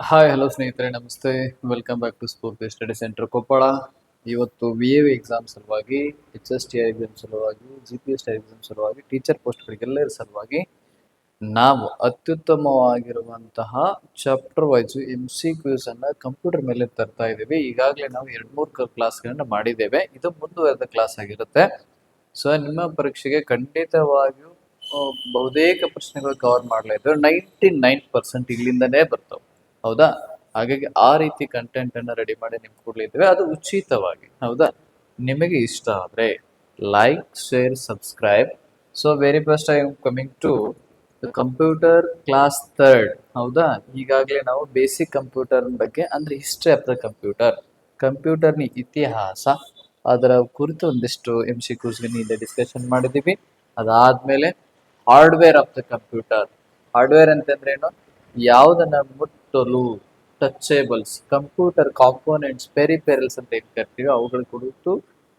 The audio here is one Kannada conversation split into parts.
ಹಾಯ್ ಹಲೋ ಸ್ನೇಹಿತರೆ, ನಮಸ್ತೆ. Welcome back to Spoorthi study centre Koppal. ಇವತ್ತು VA ಎಕ್ಸಾಮ್ ಸಲುವಾಗಿ, HST ಎಕ್ಸಾಮ್ ಸಲುವಾಗಿ, GPS ಎಕ್ಸಾಮ್ ಸಲುವಾಗಿ, ಟೀಚರ್ ಪೋಸ್ಟ್ಗಳಿಗೆಲ್ಲರ ಸಲುವಾಗಿ ನಾವು ಅತ್ಯುತ್ತಮವಾಗಿರುವಂತಹ ಚಾಪ್ಟರ್ ವೈಸ್ MCQs ಅನ್ನ ಕಂಪ್ಯೂಟರ್ ಮೇಲೆ ತರ್ತಾ ಇದ್ದೀವಿ. ಈಗಾಗಲೇ ನಾವು 2-3 ಕ್ಲಾಸ್ಗಳನ್ನ ಮಾಡಿದ್ದೇವೆ. ಇದು ಮುಂದುವರೆದ ಕ್ಲಾಸ್ ಆಗಿರುತ್ತೆ. ಸೊ ನಿಮ್ಮ ಪರೀಕ್ಷೆಗೆ ಖಂಡಿತವಾಗಿಯೂ ಬಹುತೇಕ ಪ್ರಶ್ನೆಗಳು ಕವರ್ ಮಾಡಲಿದ್ದು 99% ಇಲ್ಲಿಂದನೇ ಬರ್ತವೆ. ಹೌದಾ? ಹಾಗಾಗಿ ಆ ರೀತಿ ಕಂಟೆಂಟ್ ಅನ್ನ ರೆಡಿ ಮಾಡಿ ನಿಮ್ಗೆ ಕೊಡ್ಲಿದ್ದೇವೆ, ಅದು ಉಚಿತವಾಗಿ. ಹೌದಾ? ನಿಮಗೆ ಇಷ್ಟ ಆದ್ರೆ like, share, subscribe. So very first I am coming to computer class third. ಹೌದಾ? ಈಗಾಗಲೇ ನಾವು ಬೇಸಿಕ್ ಕಂಪ್ಯೂಟರ್ ಬಗ್ಗೆ ಅಂದ್ರೆ ಹಿಸ್ಟ್ರಿ ಆಫ್ ದ ಕಂಪ್ಯೂಟರ್ನ ಇತಿಹಾಸ, ಅದರ ಕುರಿತು ಒಂದಿಷ್ಟು MCQs ಹಿಂದೆ ಡಿಸ್ಕಷನ್ ಮಾಡಿದ್ದೀವಿ. ಅದಾದ್ಮೇಲೆ hardware of the computer. Hardware ಅಂತಂದ್ರೆ ಏನು? ಯಾವುದನ್ನ ಮುಟ್ಟಲು, ಟಚೇಬಲ್ಸ್, ಕಂಪ್ಯೂಟರ್ ಕಾಂಪೋನೆಂಟ್ಸ್, ಪೆರಿಪೆರಲ್ಸ್ ಅಂತ ಏನ್ ಕರಿತೀವಿ ಅವುಗಳ ಕುರಿತು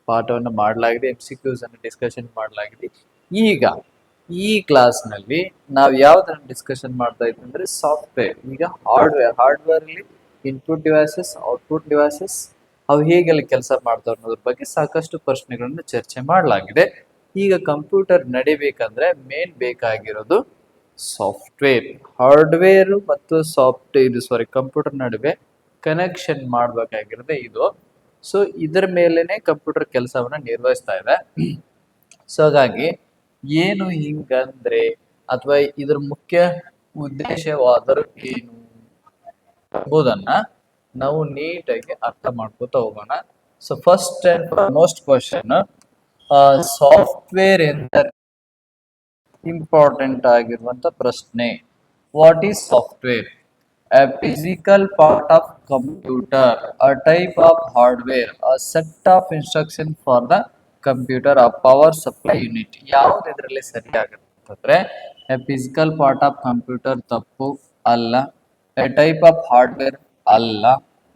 ಪಾಠವನ್ನು ಮಾಡಲಾಗಿದೆ. MCQs ಅನ್ನು ಡಿಸ್ಕಷನ್ ಮಾಡಲಾಗಿದೆ. ಈಗ ಈ ಕ್ಲಾಸ್ನಲ್ಲಿ ನಾವು ಯಾವ್ದನ್ನ ಡಿಸ್ಕಷನ್ ಮಾಡ್ತಾ ಇದ್ವಿ ಅಂದ್ರೆ ಸಾಫ್ಟ್ವೇರ್. ಈಗ ಹಾರ್ಡ್ವೇರ್ ಅಲ್ಲಿ ಇನ್ಪುಟ್ ಡಿವೈಸಸ್, ಔಟ್ಪುಟ್ ಡಿವೈಸಸ್, ಅವು ಹೇಗೆಲ್ಲ ಕೆಲಸ ಮಾಡ್ತಾವೆ ಅನ್ನೋದ್ರ ಬಗ್ಗೆ ಸಾಕಷ್ಟು ಪ್ರಶ್ನೆಗಳನ್ನು ಚರ್ಚೆ ಮಾಡಲಾಗಿದೆ. ಈಗ ಕಂಪ್ಯೂಟರ್ ನಡಿಬೇಕಂದ್ರೆ ಮೇನ್ ಬೇಕಾಗಿರೋದು ಸಾಫ್ಟ್ವೇರ್. ಹಾರ್ಡ್ವೇರ್ ಮತ್ತು ಕಂಪ್ಯೂಟರ್ ನಡುವೆ ಕನೆಕ್ಷನ್ ಮಾಡಬೇಕಾಗಿರೋದೇ ಇದು. ಸೊ ಇದರ ಮೇಲೆನೆ ಕಂಪ್ಯೂಟರ್ ಕೆಲಸವನ್ನ ನಿರ್ವಹಿಸ್ತಾ ಇದೆ. ಸೊ ಹಾಗಾಗಿ ಏನು ಹಿಂಗಂದ್ರೆ, ಅಥವಾ ಇದ್ರ ಮುಖ್ಯ ಉದ್ದೇಶವಾದರೂ ಏನು ಎಂಬುದನ್ನ ನಾವು ನೀಟಾಗಿ ಅರ್ಥ ಮಾಡ್ಕೋತಾ ಹೋಗೋಣ. So first and foremost question, software ಎಂದರೆ ಇಂಪಾರ್ಟೆಂಟ್ ಆಗಿರುವಂತ ಪ್ರಶ್ನೆ. What is software? A physical part of computer, a type of hardware, a set of instruction for the computer, a power supply unit. ಯಾವ್ದು ಇದರಲ್ಲಿ ಸರಿಯಾಗುತ್ತೆ? A physical part of computer ತಪ್ಪು ಅಲ್ಲ. A type of hardware ಅಲ್ಲ.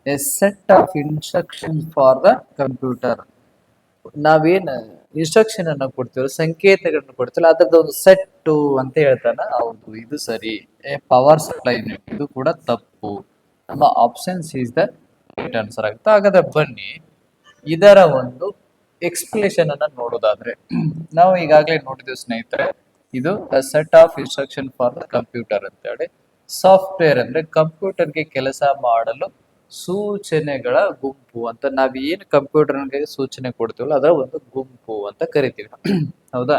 A set of instruction for the computer. ನಾವೇನ್ ಇನ್ಸ್ಟ್ರಕ್ಷನ್ ಅನ್ನ ಕೊಡ್ತೀವಲ್ಲ, ಸಂಕೇತಗಳನ್ನ ಕೊಡ್ತೀವಲ್ಲ, ಅದ್ರದ್ದು ಒಂದು ಸೆಟ್ ಅಂತ ಹೇಳ್ತಾನ. ಹೌದು, ಇದು ಸರಿ. ಪವರ್ ಸಪ್ಲೈ ಯೂನಿಟ್, ಇದು ಕೂಡ ತಪ್ಪು. ನಮ್ಮ options is the right answer ಆಗುತ್ತೆ. ಹಾಗಾದ್ರೆ ಬನ್ನಿ ಇದರ ಒಂದು ಎಕ್ಸ್ಪ್ಲೇಷನ್ ಅನ್ನ ನೋಡೋದಾದ್ರೆ, ನಾವು ಈಗಾಗಲೇ ನೋಡಿದ್ವಿ ಸ್ನೇಹಿತರೆ, ಇದು set of instruction for the computer ಅಂತ ಹೇಳಿ. ಸಾಫ್ಟ್ವೇರ್ ಅಂದ್ರೆ ಕಂಪ್ಯೂಟರ್ಗೆ ಕೆಲಸ ಮಾಡಲು ಸೂಚನೆಗಳ ಗುಂಪು ಅಂತ. ನಾವ್ ಏನ್ ಕಂಪ್ಯೂಟರ್ಗೆ ಸೂಚನೆ ಕೊಡ್ತೀವಲ್ಲ ಅದರ ಒಂದು ಗುಂಪು ಅಂತ ಕರಿತೀವಿ. ಹೌದಾ?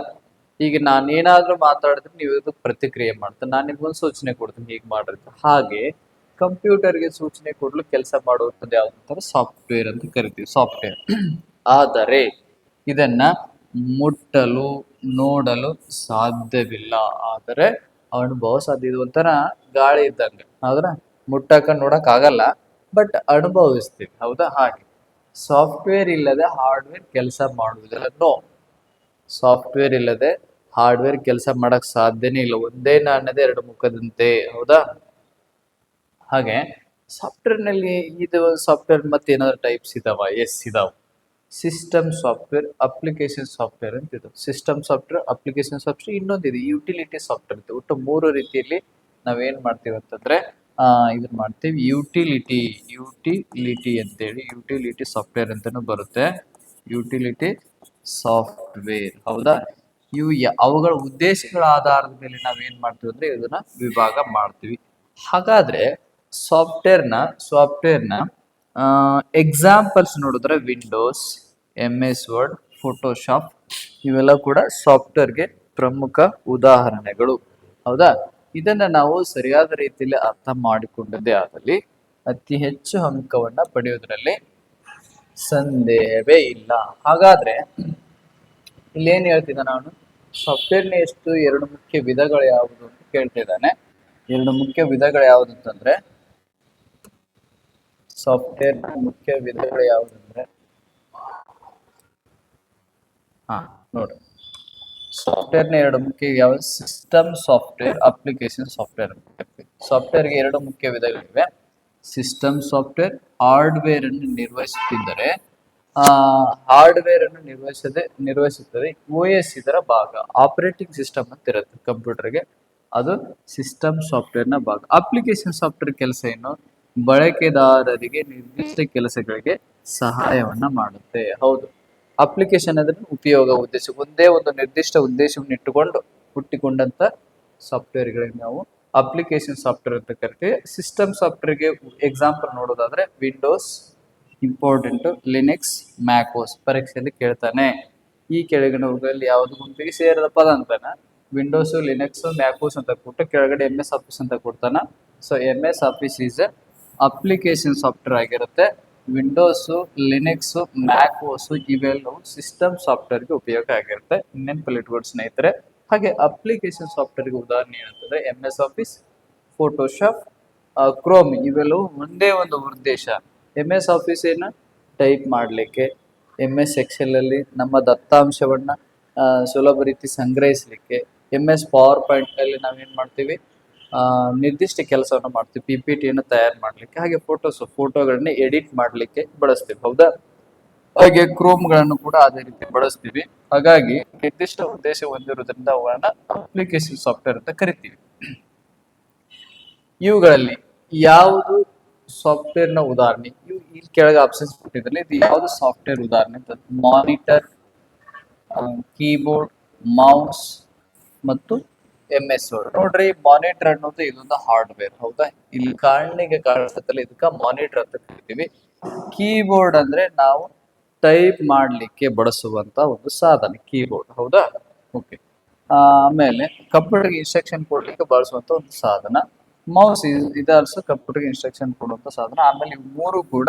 ಈಗ ನಾನೇನಾದ್ರೂ ಮಾತಾಡಿದ್ರೆ ನೀವು ಇದಕ್ಕೆ ಪ್ರತಿಕ್ರಿಯೆ ಮಾಡ್ತೀನಿ, ನಾನು ನಿಮ್ಗೊಂದು ಸೂಚನೆ ಕೊಡ್ತೀನಿ, ಹೀಗೆ ಮಾಡ್ರಿ. ಹಾಗೆ ಕಂಪ್ಯೂಟರ್ಗೆ ಸೂಚನೆ ಕೊಡಲು ಕೆಲಸ ಮಾಡುವಂಥದ್ದು ಯಾವ್ದಂತಾರೆ ಸಾಫ್ಟ್ವೇರ್ ಅಂತ ಕರಿತೀವಿ, ಸಾಫ್ಟ್ವೇರ್. ಆದರೆ ಇದನ್ನ ಮುಟ್ಟಲು, ನೋಡಲು ಸಾಧ್ಯವಿಲ್ಲ. ಆದರೆ ಅನುಭವ ಸಾಧ್ಯ. ಇದು ಒಂಥರ ಗಾಳಿ ಇದ್ದಂಗೆ. ಹೌದಾ? ಮುಟ್ಟಕ ನೋಡಕ್ ಆಗಲ್ಲ, ಬಟ್ ಅನುಭವಿಸ್ತೀವಿ. ಹೌದಾ? ಹಾಗೆ ಸಾಫ್ಟ್ವೇರ್ ಇಲ್ಲದೆ ಹಾರ್ಡ್ವೇರ್ ಕೆಲಸ ಮಾಡುವುದಿಲ್ಲ. ನೋ, ಸಾಫ್ಟ್ವೇರ್ ಇಲ್ಲದೆ ಹಾರ್ಡ್ವೇರ್ ಕೆಲಸ ಮಾಡಕ್ ಸಾಧ್ಯನೇ ಇಲ್ಲ. ಒಂದೇ ನಾಣ್ಯದ ಎರಡು ಮುಖದಂತೆ. ಹೌದಾ? ಹಾಗೆ ಸಾಫ್ಟ್ವೇರ್ ನಲ್ಲಿ ಇದು ಸಾಫ್ಟ್ವೇರ್ ಮತ್ತೆ ಏನಾದ್ರು ಟೈಪ್ಸ್ ಇದಾವ? ಎಸ್, ಇದಾವ. ಸಿಸ್ಟಮ್ ಸಾಫ್ಟ್ವೇರ್, ಅಪ್ಲಿಕೇಶನ್ ಸಾಫ್ಟ್ವೇರ್ ಅಂತ ಇದು. ಸಿಸ್ಟಮ್ ಸಾಫ್ಟ್ವೇರ್, ಅಪ್ಲಿಕೇಶನ್ ಸಾಫ್ಟ್ವೇರ್, ಇನ್ನೊಂದಿದೆ ಯುಟಿಲಿಟಿ ಸಾಫ್ಟ್ವೇರ್ ಅಂತ. ಒಟ್ಟು 3 ರೀತಿಯಲ್ಲಿ ನಾವೇನ್ ಮಾಡ್ತೀವಿ ಅಂತಂದ್ರೆ ಇದನ್ನ ಮಾಡ್ತೀವಿ. ಯುಟಿಲಿಟಿ ಅಂತೇಳಿ ಯುಟಿಲಿಟಿ ಸಾಫ್ಟ್ವೇರ್ ಅಂತಾನು ಬರುತ್ತೆ. Utility software. ಹೌದಾ? ಇವು ಅವುಗಳ ಉದ್ದೇಶಗಳ ಆಧಾರದ ಮೇಲೆ ನಾವೇನ್ ಮಾಡ್ತೀವಿ ಅಂದ್ರೆ ಇದನ್ನ ವಿಭಾಗ ಮಾಡ್ತೀವಿ. ಹಾಗಾದ್ರೆ ಸಾಫ್ಟ್ವೇರ್ನ ಎಕ್ಸಾಂಪಲ್ಸ್ ನೋಡಿದ್ರೆ ವಿಂಡೋಸ್, MS ವರ್ಡ್, ಫೋಟೋಶಾಪ್ ಇವೆಲ್ಲ ಕೂಡ ಸಾಫ್ಟ್ವೇರ್ಗೆ ಪ್ರಮುಖ ಉದಾಹರಣೆಗಳು. ಹೌದಾ? ಇದನ್ನ ನಾವು ಸರಿಯಾದ ರೀತಿಯಲ್ಲಿ ಅರ್ಥ ಮಾಡಿಕೊಂಡದ್ದೇ ಆದಲ್ಲಿ ಅತಿ ಹೆಚ್ಚು ಅಂಕವನ್ನ ಪಡೆಯೋದ್ರಲ್ಲಿ ಸಂದೇಹವೇ ಇಲ್ಲ. ಹಾಗಾದ್ರೆ ಇಲ್ಲೇನ್ ಹೇಳ್ತಿದ್ದ ನಾನು, ಸಾಫ್ಟ್ವೇರ್ನ ಎಷ್ಟು 2 ಮುಖ್ಯ ವಿಧಗಳು ಯಾವುದು ಅಂತ ಕೇಳ್ತಿದ್ದಾನೆ. 2 ಮುಖ್ಯ ವಿಧಗಳು ಯಾವುದು ಅಂತಂದ್ರೆ, ಸಾಫ್ಟ್ವೇರ್ ಮುಖ್ಯ ವಿಧಗಳು ಯಾವುದಂದ್ರೆ, ನೋಡ್ರಿ, ಸಾಫ್ಟ್ವೇರ್ನ 2 ಮುಖ್ಯ ಯಾವ್ದು? System software, application software. ಸಾಫ್ಟ್ವೇರ್ಗೆ 2 ಮುಖ್ಯ ವಿಧಗಳಿವೆ. ಸಿಸ್ಟಮ್ ಸಾಫ್ಟ್ವೇರ್ ಹಾರ್ಡ್ವೇರ್ ಅನ್ನು ನಿರ್ವಹಿಸುತ್ತಿದ್ದರೆ, ಹಾರ್ಡ್ವೇರ್ ಅನ್ನು ನಿರ್ವಹಿಸುತ್ತದೆ. OS ಇದರ ಭಾಗ. ಆಪರೇಟಿಂಗ್ ಸಿಸ್ಟಮ್ ಅಂತ ಇರುತ್ತೆ ಕಂಪ್ಯೂಟರ್ಗೆ, ಅದು ಸಿಸ್ಟಮ್ ಸಾಫ್ಟ್ವೇರ್ ನ ಭಾಗ. ಅಪ್ಲಿಕೇಶನ್ ಸಾಫ್ಟ್ವೇರ್ ಕೆಲಸ ಏನು? ಬಳಕೆದಾರರಿಗೆ ನಿರ್ದಿಷ್ಟ ಕೆಲಸಗಳಿಗೆ ಸಹಾಯವನ್ನ ಮಾಡುತ್ತೆ. ಹೌದು, ಅಪ್ಲಿಕೇಶನ್ ಅಂದ್ರೆ ಉಪಯೋಗ ಉದ್ದೇಶ, ಒಂದೇ ಒಂದು ನಿರ್ದಿಷ್ಟ ಉದ್ದೇಶವನ್ನು ಇಟ್ಟುಕೊಂಡು ಹುಟ್ಟಿಕೊಂಡಂತ ಸಾಫ್ಟ್ವೇರ್ಗಳಿಗೆ ನಾವು ಅಪ್ಲಿಕೇಶನ್ ಸಾಫ್ಟ್ವೇರ್ ಅಂತ ಕರಿತೀವಿ. ಸಿಸ್ಟಮ್ ಸಾಫ್ಟ್ವೇರ್ಗೆ ಎಕ್ಸಾಂಪಲ್ ನೋಡೋದಾದ್ರೆ ವಿಂಡೋಸ್ ಇಂಪಾರ್ಟೆಂಟ್, ಲಿನೆಕ್ಸ್, ಮ್ಯಾಕೋಸ್ ಪರೀಕ್ಷೆಯಲ್ಲಿ ಕೇಳ್ತಾನೆ. ಈ ಕೆಳಗಿನವುಗಳಲ್ಲಿ ಯಾವುದು ಗುಂಪಿಗೆ ಸೇರದ ಪದ ಅಂತಾನ? ವಿಂಡೋಸ್, ಲಿನೆಕ್ಸ್, ಮ್ಯಾಕೋಸ್ ಅಂತ ಕೊಟ್ಟು ಕೆಳಗಡೆ MS ಆಫೀಸ್ ಅಂತ ಕೊಡ್ತಾನ. So MS office is application software ಆಗಿರುತ್ತೆ. ವಿಂಡೋಸ್, ಲಿನೆಕ್ಸ್, ಮ್ಯಾಕೋಸ್ ಇವೆಲ್ಲವೂ ಸಿಸ್ಟಮ್ ಸಾಫ್ಟ್ವೇರ್ಗೆ ಉಪಯೋಗ ಆಗಿರುತ್ತೆ. ನೆನಪಲ್ಲಿ ಇಟ್ಕೊಂಡು ಸ್ನೇಹಿತರೆ. ಹಾಗೆ ಅಪ್ಲಿಕೇಶನ್ ಸಾಫ್ಟ್ವೇರ್ಗೆ ಉದಾಹರಣೆ ಏನಂತಂದ್ರೆ MS ಆಫೀಸ್, ಫೋಟೋಶಾಪ್, ಕ್ರೋಮ್ ಇವೆಲ್ಲವೂ ಒಂದೇ ಒಂದು ಉದ್ದೇಶ. MS ಆಫೀಸ್ ಏನು? ಟೈಪ್ ಮಾಡಲಿಕ್ಕೆ. MS ಎಕ್ಸೆಲ್ ಅಲ್ಲಿ ನಮ್ಮ ದತ್ತಾಂಶವನ್ನ ಸುಲಭ ರೀತಿ ಸಂಗ್ರಹಿಸಲಿಕ್ಕೆ. MS ಪವರ್ ಪಾಯಿಂಟ್ ನಲ್ಲಿ ನಾವೇನ್ ಮಾಡ್ತೀವಿ? ನಿರ್ದಿಷ್ಟ ಕೆಲಸವನ್ನು ಮಾಡ್ತೀವಿ, PPTಯನ್ನು ತಯಾರು ಮಾಡಲಿಕ್ಕೆ. ಹಾಗೆ ಫೋಟೋಗಳನ್ನ ಎಡಿಟ್ ಮಾಡಲಿಕ್ಕೆ ಬಳಸ್ತೀವಿ, ಹೌದಾ? ಹಾಗೆ ಕ್ರೋಮ್ಗಳನ್ನು ಕೂಡ ಅದೇ ರೀತಿ ಬಳಸ್ತೀವಿ. ಹಾಗಾಗಿ ನಿರ್ದಿಷ್ಟ ಉದ್ದೇಶ ಹೊಂದಿರುವುದರಿಂದ ಅವುಗಳನ್ನ ಅಪ್ಲಿಕೇಶನ್ ಸಾಫ್ಟ್ವೇರ್ ಅಂತ ಕರಿತೀವಿ. ಇವುಗಳಲ್ಲಿ ಯಾವುದು ಸಾಫ್ಟ್ವೇರ್ ನ ಉದಾಹರಣೆ? ಇವು ಇಲ್ಲಿ ಕೆಳಗೆ ಆಪ್ಷನ್ಸ್ ಕೊಟ್ಟಿದ್ರಲ್ಲಿ ಇದು ಯಾವುದು ಸಾಫ್ಟ್ವೇರ್ ಉದಾಹರಣೆ ಅಂತ? ಮಾನಿಟರ್, ಕೀಬೋರ್ಡ್, ಮೌಸ್ ಮತ್ತು MS ವರ್ಡ್. ನೋಡ್ರಿ, ಮಾನಿಟರ್ ಅನ್ನೋದು ಇದೊಂದು ಹಾರ್ಡ್ವೇರ್, ಹೌದಾ? ಇಲ್ಲಿ ಕಣ್ಣಿಗೆ ಕಾಣಿಸುತ್ತಲ್ಲ, ಇದಕ್ಕ ಮಾನಿಟರ್ ಅಂತ ಕರಿತೀವಿ. ಕೀಬೋರ್ಡ್ ಅಂದ್ರೆ ನಾವು ಟೈಪ್ ಮಾಡ್ಲಿಕ್ಕೆ ಬಳಸುವಂತ ಒಂದು ಸಾಧನ ಕೀಬೋರ್ಡ್, ಹೌದಾ? ಓಕೆ. ಆಮೇಲೆ ಕಂಪ್ಯೂಟರ್ಗೆ ಇನ್ಸ್ಟ್ರಕ್ಷನ್ ಕೊಡ್ಲಿಕ್ಕೆ ಬಳಸುವಂತ ಒಂದು ಸಾಧನ ಮೌಸ್. ಇದು ಆಲ್ಸೋ ಕಂಪ್ಯೂಟರ್ಗೆ ಇನ್ಸ್ಟ್ರಕ್ಷನ್ ಕೊಡುವಂತ ಸಾಧನ. ಆಮೇಲೆ ಇವು ಮೂರು ಕೂಡ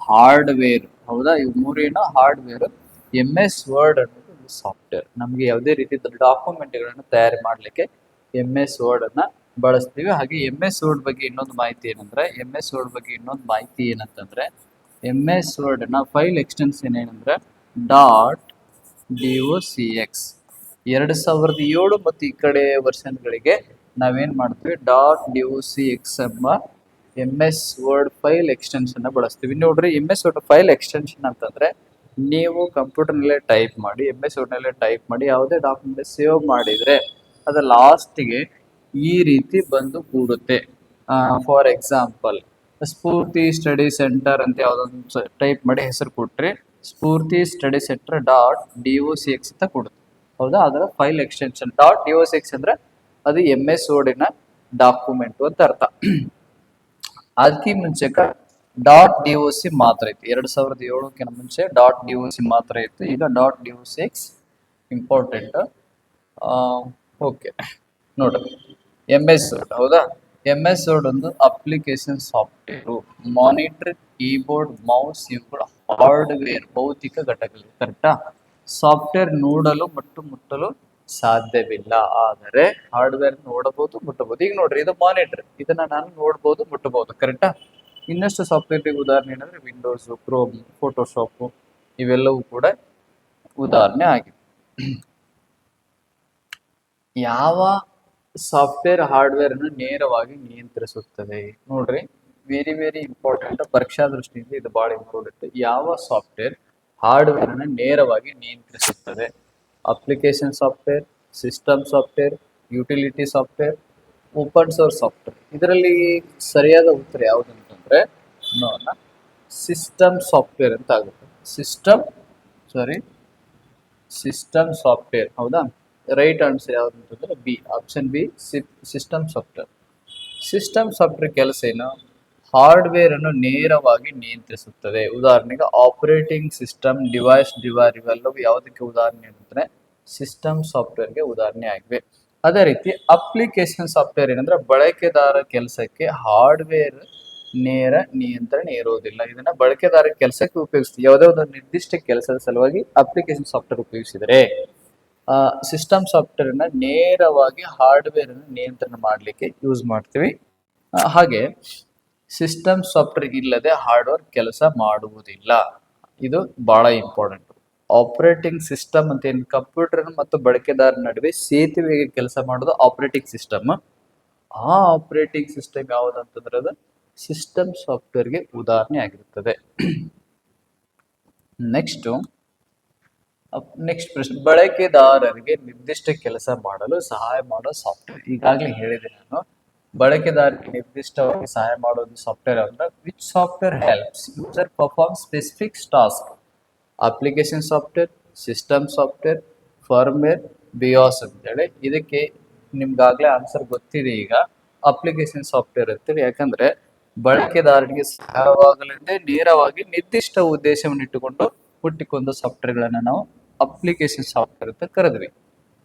ಹಾರ್ಡ್ವೇರ್, ಹೌದಾ? ಇವು ಮೂರು ಏನೋ ಹಾರ್ಡ್ವೇರ್. MS ವರ್ಡ್ ಅನ್ನೋದು ಒಂದು ಸಾಫ್ಟ್ವೇರ್. ನಮ್ಗೆ ಯಾವುದೇ ರೀತಿ ಡಾಕ್ಯುಮೆಂಟ್ಗಳನ್ನು ತಯಾರು ಮಾಡ್ಲಿಕ್ಕೆ MS ವರ್ಡ್ ಅನ್ನ ಬಳಸ್ತೀವಿ. ಹಾಗೆ MS ವರ್ಡ್ ಬಗ್ಗೆ ಇನ್ನೊಂದು ಮಾಹಿತಿ ಏನಂತಂದ್ರೆ MS ವರ್ಡ್ ನ ಫೈಲ್ ಎಕ್ಸ್ಟೆನ್ಷನ್ ಏನಂದ್ರೆ .docx. 2007 ಮತ್ತು ಈ ಕಡೆ ವರ್ಷನ್ಗಳಿಗೆ ನಾವೇನ್ ಮಾಡ್ತೀವಿ? .docx ಎಂಬ MS ವರ್ಡ್ ಫೈಲ್ ಎಕ್ಸ್ಟೆನ್ಷನ್ ಬಳಸ್ತೀವಿ. ನೋಡ್ರಿ, MS ವರ್ಡ್ ಫೈಲ್ ಎಕ್ಸ್ಟೆನ್ಷನ್ ಅಂತಂದ್ರೆ ನೀವು ಕಂಪ್ಯೂಟರ್ ನಲ್ಲೇ ಟೈಪ್ ಮಾಡಿ, MS ವರ್ಡ್ ನಲ್ಲೇ ಟೈಪ್ ಮಾಡಿ ಯಾವುದೇ ಡಾಕ್ಯುಮೆಂಟ್ ಸೇವ್ ಮಾಡಿದ್ರೆ ಅದು ಲಾಸ್ಟ್ಗೆ ಈ ರೀತಿ ಬಂದು ಕೂಡುತ್ತೆ. For example, Spoorthi study centre ಅಂತ ಯಾವ್ದೊಂದು ಟೈಪ್ ಮಾಡಿ ಹೆಸರು ಕೊಟ್ರಿ, ಸ್ಫೂರ್ತಿ ಸ್ಟಡಿ ಸೆಂಟರ್ .docx ಅಂತ ಕೊಡುತ್ತೆ, ಹೌದಾ? ಅದರ ಫೈಲ್ ಎಕ್ಸ್ಟೆನ್ಷನ್. .docx ಅಂದ್ರೆ ಅದು MS ವರ್ಡಿನ ಡಾಕ್ಯುಮೆಂಟ್ ಅಂತ ಅರ್ಥ. ಅದಕ್ಕೆ ಮುಂಚೆಕ .doc ಮಾತ್ರ ಇತ್ತು. 2007 ಮುಂಚೆ .doc ಮಾತ್ರ ಇತ್ತು. ಈಗ .docx ಇಂಪಾರ್ಟೆಂಟ್. ಓಕೆ, ನೋಡ್ರಿ, MS ವರ್ಡ್, ಹೌದಾ? MS ವರ್ಡ್ ಒಂದು application software. Monitor, keyboard, mouse ಇವುಗಳು ಹಾರ್ಡ್ವೇರ್, ಭೌತಿಕ ಘಟಕಗಳು, ಕರೆಕ್ಟಾ? ಸಾಫ್ಟ್ವೇರ್ ನೋಡಲು ಮತ್ತು ಮುಟ್ಟಲು ಸಾಧ್ಯವಿಲ್ಲ, ಆದರೆ ಹಾರ್ಡ್ವೇರ್ ನೋಡಬಹುದು, ಮುಟ್ಟಬಹುದು. ಈಗ ನೋಡ್ರಿ, ಇದು ಮಾನಿಟರ್, ಇದನ್ನ ನಾನು ನೋಡ್ಬೋದು, ಮುಟ್ಟಬಹುದು, ಕರೆಕ್ಟಾ? ಇನ್ನಷ್ಟು ಸಾಫ್ಟ್ವೇರ್ ಉದಾಹರಣೆ ಏನಂದ್ರೆ ವಿಂಡೋಸ್, ಕ್ರೋಮ್, ಫೋಟೋಶಾಪ್ ಇವೆಲ್ಲವೂ ಕೂಡ ಉದಾಹರಣೆ ಆಗಿದೆ. ಯಾವ ಸಾಫ್ಟ್ವೇರ್ ಹಾರ್ಡ್ವೇರ್ ಅನ್ನು ನೇರವಾಗಿ ನಿಯಂತ್ರಿಸುತ್ತದೆ? ನೋಡ್ರಿ, ವೆರಿ ಇಂಪಾರ್ಟೆಂಟ್. ಪರೀಕ್ಷಾ ದೃಷ್ಟಿಯಿಂದ ಇದು ಬಹಳ ಇಂಪಾರ್ಟೆಂಟ್. ಯಾವ ಸಾಫ್ಟ್ವೇರ್ ಹಾರ್ಡ್ವೇರ್ ಅನ್ನು ನೇರವಾಗಿ ನಿಯಂತ್ರಿಸುತ್ತದೆ? Application software, system software, utility software, open source software. ಇದರಲ್ಲಿ ಸರಿಯಾದ ಉತ್ತರ ಯಾವುದು ಅಂತಂದ್ರೆ ಸಿಸ್ಟಮ್ ಸಾಫ್ಟ್ವೇರ್ ಅಂತ ಆಗುತ್ತೆ. ಸಿಸ್ಟಮ್ ಸಾಫ್ಟ್ವೇರ್, ಹೌದಾ? ರೈಟ್ ಆನ್ಸರ್ ಯಾವುದು ಅಂತಂದ್ರೆ B, option B, system software. System software ಕೆಲಸ ಏನು? ಹಾರ್ಡ್ವೇರ್ ಅನ್ನು ನೇರವಾಗಿ ನಿಯಂತ್ರಿಸುತ್ತದೆ. ಉದಾಹರಣೆಗೆ ಆಪರೇಟಿಂಗ್ ಸಿಸ್ಟಮ್, ಡಿವೈಸ್, ಇವೆಲ್ಲವೂ ಯಾವುದಕ್ಕೆ ಉದಾಹರಣೆ ಅಂತಂದ್ರೆ ಸಿಸ್ಟಮ್ ಸಾಫ್ಟ್ವೇರ್ಗೆ ಉದಾಹರಣೆ ಆಗಿವೆ. ಅದೇ ರೀತಿ ಅಪ್ಲಿಕೇಶನ್ ಸಾಫ್ಟ್ವೇರ್ ಏನಂದ್ರೆ ಬಳಕೆದಾರ ಕೆಲಸಕ್ಕೆ ಹಾರ್ಡ್ವೇರ್ ನೇರ ನಿಯಂತ್ರಣ ಇರುವುದಿಲ್ಲ. ಇದನ್ನ ಬಳಕೆದಾರ ಕೆಲಸಕ್ಕೆ ಉಪಯೋಗಿಸ್ತೀವಿ. ಯಾವುದೇ ಒಂದು ನಿರ್ದಿಷ್ಟ ಕೆಲಸದ ಸಲುವಾಗಿ ಅಪ್ಲಿಕೇಶನ್ ಸಾಫ್ಟ್ವೇರ್ ಉಪಯೋಗಿಸಿದರೆ ಸಿಸ್ಟಮ್ ಸಾಫ್ಟ್ವೇರ್ ನ ನೇರವಾಗಿ ಹಾರ್ಡ್ವೇರ್ ಅನ್ನು ನಿಯಂತ್ರಣ ಮಾಡಲಿಕ್ಕೆ ಯೂಸ್ ಮಾಡ್ತೀವಿ. ಹಾಗೆ ಸಿಸ್ಟಮ್ ಸಾಫ್ಟ್ವೇರ್ ಇಲ್ಲದೆ ಹಾರ್ಡ್ವೇರ್ ಕೆಲಸ ಮಾಡುವುದಿಲ್ಲ. ಇದು ಬಹಳ ಇಂಪಾರ್ಟೆಂಟ್. ಆಪರೇಟಿಂಗ್ ಸಿಸ್ಟಮ್ ಅಂತ ಏನು, ಕಂಪ್ಯೂಟರ್ ಮತ್ತು ಬಳಕೆದಾರ ನಡುವೆ ಸೇತುವೆಗೆ ಕೆಲಸ ಮಾಡೋದು ಆಪರೇಟಿಂಗ್ ಸಿಸ್ಟಮ್. ಆ ಆಪರೇಟಿಂಗ್ ಸಿಸ್ಟಮ್ ಯಾವುದಂತಂದ್ರೆ ಅದು ಸಿಸ್ಟಮ್ ಸಾಫ್ಟ್ವೇರ್ಗೆ ಉದಾಹರಣೆ ಆಗಿರುತ್ತದೆ. ನೆಕ್ಸ್ಟು ನೆಕ್ಸ್ಟ್ ಪ್ರಶ್ನೆ, ಬಳಕೆದಾರರಿಗೆ ನಿರ್ದಿಷ್ಟ ಕೆಲಸ ಮಾಡಲು ಸಹಾಯ ಮಾಡೋ ಸಾಫ್ಟ್ವೇರ್. ಈಗಾಗಲೇ ಹೇಳಿದೆ ನಾನು, ಬಳಕೆದಾರರಿಗೆ ನಿರ್ದಿಷ್ಟವಾಗಿ ಸಹಾಯ ಮಾಡೋದು ಸಾಫ್ಟ್ವೇರ್ ಅಂದ್ರೆ which software helps user perform specific task. Application software, system software, firmware, Beas ಅಂತೇಳಿ. ಇದಕ್ಕೆ ನಿಮ್ಗಾಗ್ಲೇ ಆನ್ಸರ್ ಗೊತ್ತಿದೆ. ಈಗ ಅಪ್ಲಿಕೇಶನ್ ಸಾಫ್ಟ್ವೇರ್ ಅಂತೇಳಿ, ಯಾಕಂದ್ರೆ ಬಳಕೆದಾರರಿಗೆ ಸಹಾಯವಾಗಲೆಂದೇ ನೇರವಾಗಿ ನಿರ್ದಿಷ್ಟ ಉದ್ದೇಶವನ್ನು ಇಟ್ಟುಕೊಂಡು ಹುಟ್ಟಿಕೊಂಡ ಸಾಫ್ಟ್ವೇರ್ಗಳನ್ನ ನಾವು ಅಪ್ಲಿಕೇಶನ್ ಸಾಫ್ಟ್ವೇರ್ ಅಂತ ಕರೆದ್ವಿ.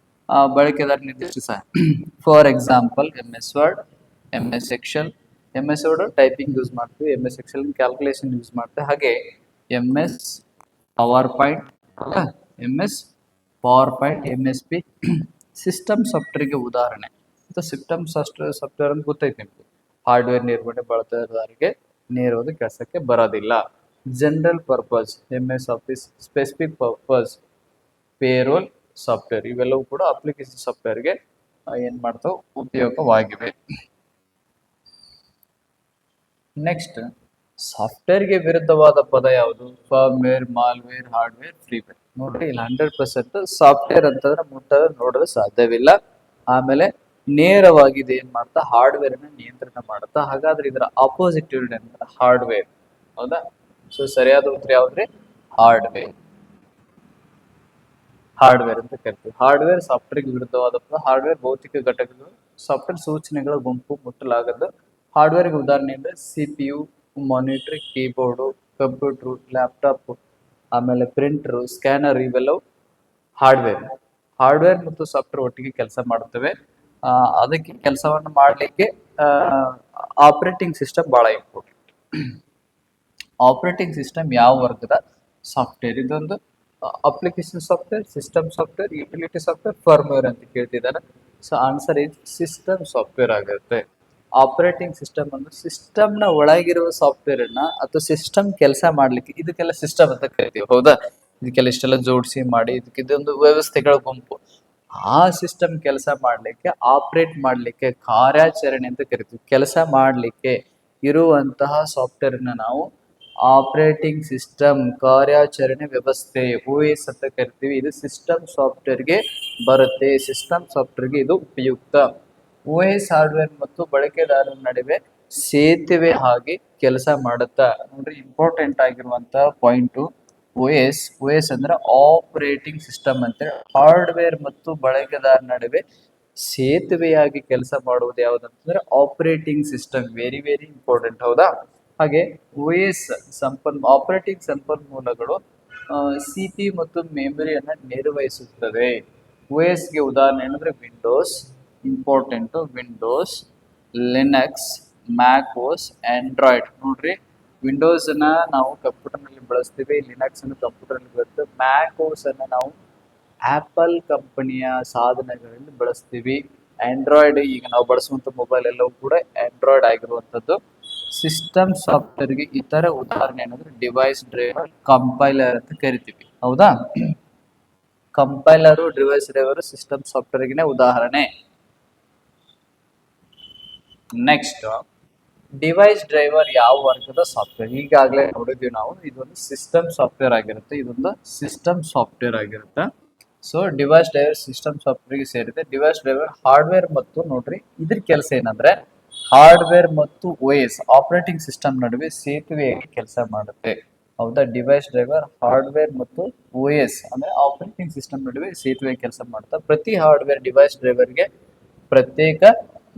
ಬಳಕೆದಾರ ನಿರ್ದಿಷ್ಟ ಸಹಾಯ. For example MS Word, MS Excel. MS Word typing use ಮಾಡ್ತೀವಿ, MS ಎಕ್ಸೆಲ್ ಕ್ಯಾಲ್ಕುಲೇಷನ್ ಯೂಸ್ ಮಾಡ್ತೀವಿ. ಹಾಗೆ MS PowerPoint, MS PowerPoint, MSP system ಸಾಫ್ಟ್ವೇರ್ಗೆ ಉದಾಹರಣೆ. ಸಿಸ್ಟಮ್ ಸಾಫ್ಟ್ವೇರ್ ಅಂತ ಗೊತ್ತೈತೆ ನಿಮ್ಗೆ. ಹಾರ್ಡ್ವೇರ್ ನಿರ್ವಹಣೆ ಬಳಕೆದಾರರಿಗೆ ನೇರವಾದ ಕೆಲಸಕ್ಕೆ ಬರೋದಿಲ್ಲ. General purpose MS office, specific purpose payroll software, ಇವೆಲ್ಲವೂ ಕೂಡ ಅಪ್ಲಿಕೇಶನ್ ಸಾಫ್ಟ್ವೇರ್ಗೆ ಏನ್ ಮಾಡ್ತಾವೆ, ಉಪಯೋಗವಾಗಿವೆ. ನೆಕ್ಸ್ಟ್, ಸಾಫ್ಟ್ವೇರ್ಗೆ ವಿರುದ್ಧವಾದ ಪದ ಯಾವುದು? Firmware, malware, hardware, freeware. ನೋಡ್ರಿ, ಇಲ್ಲಿ 100% ಸಾಫ್ಟ್ವೇರ್ ಅಂತಂದ್ರೆ ಮುಟ್ಟೋದು ನೋಡಲು ಸಾಧ್ಯವಿಲ್ಲ. ಆಮೇಲೆ ನೇರವಾಗಿ ಇದು ಏನ್ ಮಾಡ್ತಾ, ಹಾರ್ಡ್ವೇರ್ ಅನ್ನ ನಿಯಂತ್ರಣ ಮಾಡುತ್ತಾ. ಹಾಗಾದ್ರೆ ಇದರ ಆಪೋಸಿಟ್ ಅಂದ್ರೆ ಹಾರ್ಡ್ವೇರ್. ಹೌದಾ? ಸೊ ಸರಿಯಾದ ಉತ್ತರ ಯಾವ್ದ್ರಿ? ಹಾರ್ಡ್ವೇರ್. ಹಾರ್ಡ್ವೇರ್ ಅಂತ ಕರಿತೀವಿ. ಹಾರ್ಡ್ವೇರ್ ಸಾಫ್ಟ್ವೇರ್ಗೆ ವಿರುದ್ಧವಾದ ಪದ. ಹಾರ್ಡ್ವೇರ್ ಭೌತಿಕ ಘಟಕಗಳು, ಸಾಫ್ಟ್ವೇರ್ ಸೂಚನೆಗಳ ಗುಂಪು, ಮುಟ್ಟಲಾಗದು. ಹಾರ್ಡ್ವೇರ್ಗೆ ಉದಾಹರಣೆ ಅಂದ್ರೆ CPU, monitor, keyboard, computer, laptop, ಆಮೇಲೆ ಪ್ರಿಂಟರ್, ಸ್ಕ್ಯಾನರ್, ಇವೆಲ್ಲವೂ ಹಾರ್ಡ್ವೇರ್. ಹಾರ್ಡ್ವೇರ್ ಮತ್ತು ಸಾಫ್ಟ್ವೇರ್ ಒಟ್ಟಿಗೆ ಕೆಲಸ ಮಾಡುತ್ತವೆ. ಅದಕ್ಕೆ ಕೆಲಸವನ್ನು ಮಾಡಲಿಕ್ಕೆ ಆಪರೇಟಿಂಗ್ ಸಿಸ್ಟಮ್ ಬಹಳ ಇಂಪಾರ್ಟೆಂಟ್. ಆಪರೇಟಿಂಗ್ ಸಿಸ್ಟಮ್ ಯಾವ ವರ್ಗದ ಸಾಫ್ಟ್ವೇರ್? ಇದೊಂದು application software, system software, utility software, firmware ಅಂತ ಕೇಳ್ತಿದ್ದಾರೆ. So answer is system software ಆಗಿರುತ್ತೆ. ಆಪರೇಟಿಂಗ್ ಸಿಸ್ಟಮ್ ಅಂದ್ರೆ ಸಿಸ್ಟಮ್ನ ಒಳಗಿರುವ ಸಾಫ್ಟ್ವೇರ್ ಅನ್ನ ಅಥವಾ ಸಿಸ್ಟಮ್ ಕೆಲಸ ಮಾಡ್ಲಿಕ್ಕೆ, ಇದಕ್ಕೆಲ್ಲ ಸಿಸ್ಟಮ್ ಅಂತ ಕರಿತೀವಿ. ಹೌದಾ? ಇದಕ್ಕೆಲ್ಲ ಇಷ್ಟೆಲ್ಲ ಜೋಡಿಸಿ ಮಾಡಿ ಇದಕ್ಕೆ ಇದೊಂದು ವ್ಯವಸ್ಥೆಗಳ ಗುಂಪು. ಆ ಸಿಸ್ಟಮ್ ಕೆಲಸ ಮಾಡ್ಲಿಕ್ಕೆ, ಆಪರೇಟ್ ಮಾಡ್ಲಿಕ್ಕೆ, ಕಾರ್ಯಾಚರಣೆ ಅಂತ ಕರಿತೀವಿ. ಕೆಲಸ ಮಾಡ್ಲಿಕ್ಕೆ ಇರುವಂತಹ ಸಾಫ್ಟ್ವೇರ್ ನಾವು ಆಪರೇಟಿಂಗ್ ಸಿಸ್ಟಮ್, ಕಾರ್ಯಾಚರಣೆ ವ್ಯವಸ್ಥೆ, OS ಅಂತ ಕರಿತೀವಿ. ಇದು ಸಿಸ್ಟಮ್ ಸಾಫ್ಟ್ವೇರ್ಗೆ ಬರುತ್ತೆ. ಸಿಸ್ಟಮ್ ಸಾಫ್ಟ್ವೇರ್ಗೆ ಇದು ಉಪಯುಕ್ತ. OS ಹಾರ್ಡ್ವೇರ್ ಮತ್ತು ಬಳಕೆದಾರರ ನಡುವೆ ಸೇತುವೆ ಹಾಗೆ ಕೆಲಸ ಮಾಡುತ್ತಾ. ನೋಡ್ರಿ, ಇಂಪಾರ್ಟೆಂಟ್ ಆಗಿರುವಂತ ಪಾಯಿಂಟು. OS ಅಂದ್ರೆ ಆಪರೇಟಿಂಗ್ ಸಿಸ್ಟಮ್ ಅಂತೇಳಿ. ಹಾರ್ಡ್ವೇರ್ ಮತ್ತು ಬಳಕೆದಾರ ನಡುವೆ ಸೇತುವೆಯಾಗಿ ಕೆಲಸ ಮಾಡುವುದು ಯಾವುದಂತಂದ್ರೆ operating system. Very very important. ಹೌದಾ? ಹಾಗೆ OS ಆಪರೇಟಿಂಗ್ ಸಂಪನ್ಮೂಲಗಳು CPU ಮತ್ತು ಮೆಮೊರಿಯನ್ನ ನಿರ್ವಹಿಸುತ್ತದೆ. OSಗೆ ಉದಾಹರಣೆ ಏನಂದ್ರೆ ವಿಂಡೋಸ್, ಇಂಪಾರ್ಟೆಂಟ್. ವಿಂಡೋಸ್, ಲಿನಕ್ಸ್, ಮ್ಯಾಕ್ ಓಸ್, ಆಂಡ್ರಾಯ್ಡ್. ನೋಡ್ರಿ, ವಿಂಡೋಸ್ ಅನ್ನ ನಾವು ಕಂಪ್ಯೂಟರ್ ನಲ್ಲಿ ಬಳಸ್ತೀವಿ, ಲಿನಕ್ಸ್ ಅನ್ನು ಕಂಪ್ಯೂಟರ್ ನಲ್ಲಿ ಬರುತ್ತೆ, ಮ್ಯಾಕ್ ಓಸ್ ಅನ್ನ ನಾವು ಆಪಲ್ ಕಂಪನಿಯ ಸಾಧನಗಳಲ್ಲಿ ಬಳಸ್ತೀವಿ. ಆಂಡ್ರಾಯ್ಡ್, ಈಗ ನಾವು ಬಳಸುವಂತ ಮೊಬೈಲ್ ಎಲ್ಲವೂ ಕೂಡ ಆಂಡ್ರಾಯ್ಡ್ ಆಗಿರುವಂತದ್ದು. ಸಿಸ್ಟಮ್ ಸಾಫ್ಟ್ವೇರ್ಗೆ ಇತರ ಉದಾಹರಣೆ ಏನಂದ್ರೆ ಡಿವೈಸ್ ಡ್ರೈವರ್, ಕಂಪೈಲರ್ ಅಂತ ಕರಿತೀವಿ. ಹೌದಾ? ಕಂಪೈಲರು, ಡಿವೈಸ್ ಡ್ರೈವರ್ ಸಿಸ್ಟಮ್ ಸಾಫ್ಟ್ವೇರ್ಗೆ ಉದಾಹರಣೆ. ನೆಕ್ಸ್ಟ್, ಡಿವೈಸ್ ಡ್ರೈವರ್ ಯಾವ ವರ್ಗದ ಸಾಫ್ಟ್ವೇರ್? ಈಗಾಗಲೇ ನೋಡಿದ್ವಿ ನಾವು. ಇದೊಂದು ಸಿಸ್ಟಮ್ ಸಾಫ್ಟ್ವೇರ್ ಆಗಿರುತ್ತೆ. ಇದೊಂದು ಸಿಸ್ಟಮ್ ಸಾಫ್ಟ್ವೇರ್ ಆಗಿರುತ್ತೆ. ಸೊ ಡಿವೈಸ್ ಡ್ರೈವರ್ ಸಿಸ್ಟಮ್ ಸಾಫ್ಟ್ವೇರ್ಗೆ ಸೇರಿದೆ. ಡಿವೈಸ್ ಡ್ರೈವರ್ ಹಾರ್ಡ್ವೇರ್ ಮತ್ತು, ನೋಡ್ರಿ, ಇದ್ರ ಕೆಲಸ ಏನಂದ್ರೆ ಹಾರ್ಡ್ವೇರ್ ಮತ್ತು OS ಆಪರೇಟಿಂಗ್ ಸಿಸ್ಟಮ್ ನಡುವೆ ಸೇತುವೆಯಾಗಿ ಕೆಲಸ ಮಾಡುತ್ತೆ. ಹೌದಾ? ಡಿವೈಸ್ ಡ್ರೈವರ್ ಹಾರ್ಡ್ವೇರ್ ಮತ್ತು OS ಅಂದ್ರೆ ಆಪರೇಟಿಂಗ್ ಸಿಸ್ಟಮ್ ನಡುವೆ ಸೇತುವೆ ಕೆಲಸ ಮಾಡುತ್ತೆ. ಪ್ರತಿ ಹಾರ್ಡ್ವೇರ್ ಡಿವೈಸ್ ಡ್ರೈವರ್ಗೆ ಪ್ರತ್ಯೇಕ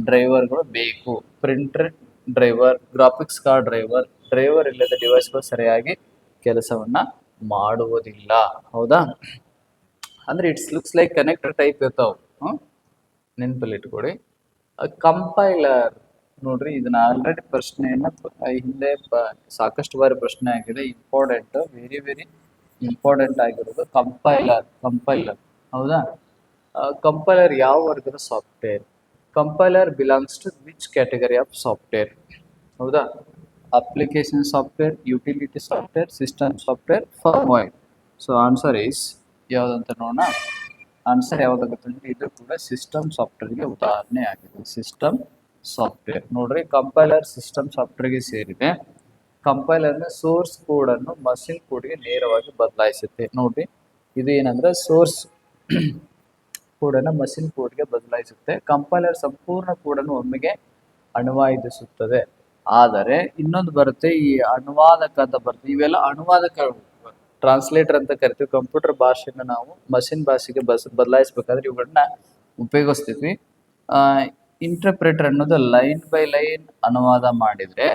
ಡ್ರೈವರ್ಗಳು ಬೇಕು. Printer driver, graphics card driver, driver ಇಲ್ಲದ ಡಿವೈಸ್ಗಳು ಸರಿಯಾಗಿ ಕೆಲಸವನ್ನ ಮಾಡುವುದಿಲ್ಲ. ಹೌದಾ? ಅಂದ್ರೆ it's looks like connector type ಇರ್ತಾವ. ನೆನಪಲ್ಲಿ ಇಟ್ಕೊಡಿ. ಕಂಪೈಲರ್, ನೋಡ್ರಿ, ಇದನ್ನ ಆಲ್ರೆಡಿ ಪ್ರಶ್ನೆಯನ್ನ ಹಿಂದೆ ಸಾಕಷ್ಟು ಬಾರಿ ಪ್ರಶ್ನೆ ಆಗಿದೆ. ಇಂಪಾರ್ಟೆಂಟ್, ವೆರಿ ವೆರಿ ಇಂಪಾರ್ಟೆಂಟ್ ಆಗಿರೋದು ಕಂಪೈಲರ್. ಹೌದಾ? ಕಂಪೈಲರ್ ಯಾವ ವರ್ಗದ software? Compiler belongs to which category of software? ಹೌದಾ? Application software, utility software, system software, firmware. So answer is ಯಾವ್ದಂತ ನೋಡೋಣ. ಆನ್ಸರ್ ಯಾವ್ದಾಗುತ್ತೆ ಅಂದ್ರೆ ಇದು ಕೂಡ ಸಿಸ್ಟಮ್ ಸಾಫ್ಟ್ವೇರ್ಗೆ ಉದಾಹರಣೆ ಆಗಿದೆ. System software. ನೋಡ್ರಿ, ಕಂಪೈಲರ್ ಸಿಸ್ಟಮ್ ಸಾಫ್ಟ್ವೇರ್ಗೆ ಸೇರಿದೆ. ಕಂಪೈಲರ್ನ ಸೋರ್ಸ್ ಕೋಡ್ ಅನ್ನು ಮಷಿನ್ ಕೋಡ್ಗೆ ನೇರವಾಗಿ ಬದಲಾಯಿಸುತ್ತೆ. ನೋಡಿ, ಇದು ಏನಂದ್ರೆ ಸೋರ್ಸ್ ಕೋಡನ್ನು ಮಷಿನ್ ಕೋಡ್ಗೆ ಬದಲಾಯಿಸುತ್ತೆ. ಕಂಪೈಲರ್ ಸಂಪೂರ್ಣ ಕೋಡನ್ನು ಒಮ್ಮೆಗೆ ಅನುವಾದಿಸುತ್ತದೆ. ಆದರೆ ಇನ್ನೊಂದು ಬರುತ್ತೆ, ಈ ಅನುವಾದಕ ಅಂತ ಬರುತ್ತೆ. ಇವೆಲ್ಲ ಅನುವಾದಕ, ಟ್ರಾನ್ಸ್ಲೇಟರ್ ಅಂತ ಕರಿತೀವಿ. ಕಂಪ್ಯೂಟರ್ ಭಾಷೆಯನ್ನು ನಾವು ಮಷಿನ್ ಭಾಷೆಗೆ ಬದಲಾಯಿಸಬೇಕಾದ್ರೆ ಇವುಗಳನ್ನ ಉಪಯೋಗಿಸ್ತೀವಿ. ಇಂಟರ್ಪ್ರಿಟರ್ ಅನ್ನೋದು ಲೈನ್ ಬೈ ಲೈನ್ ಅನುವಾದ ಮಾಡಿದ್ರೆ,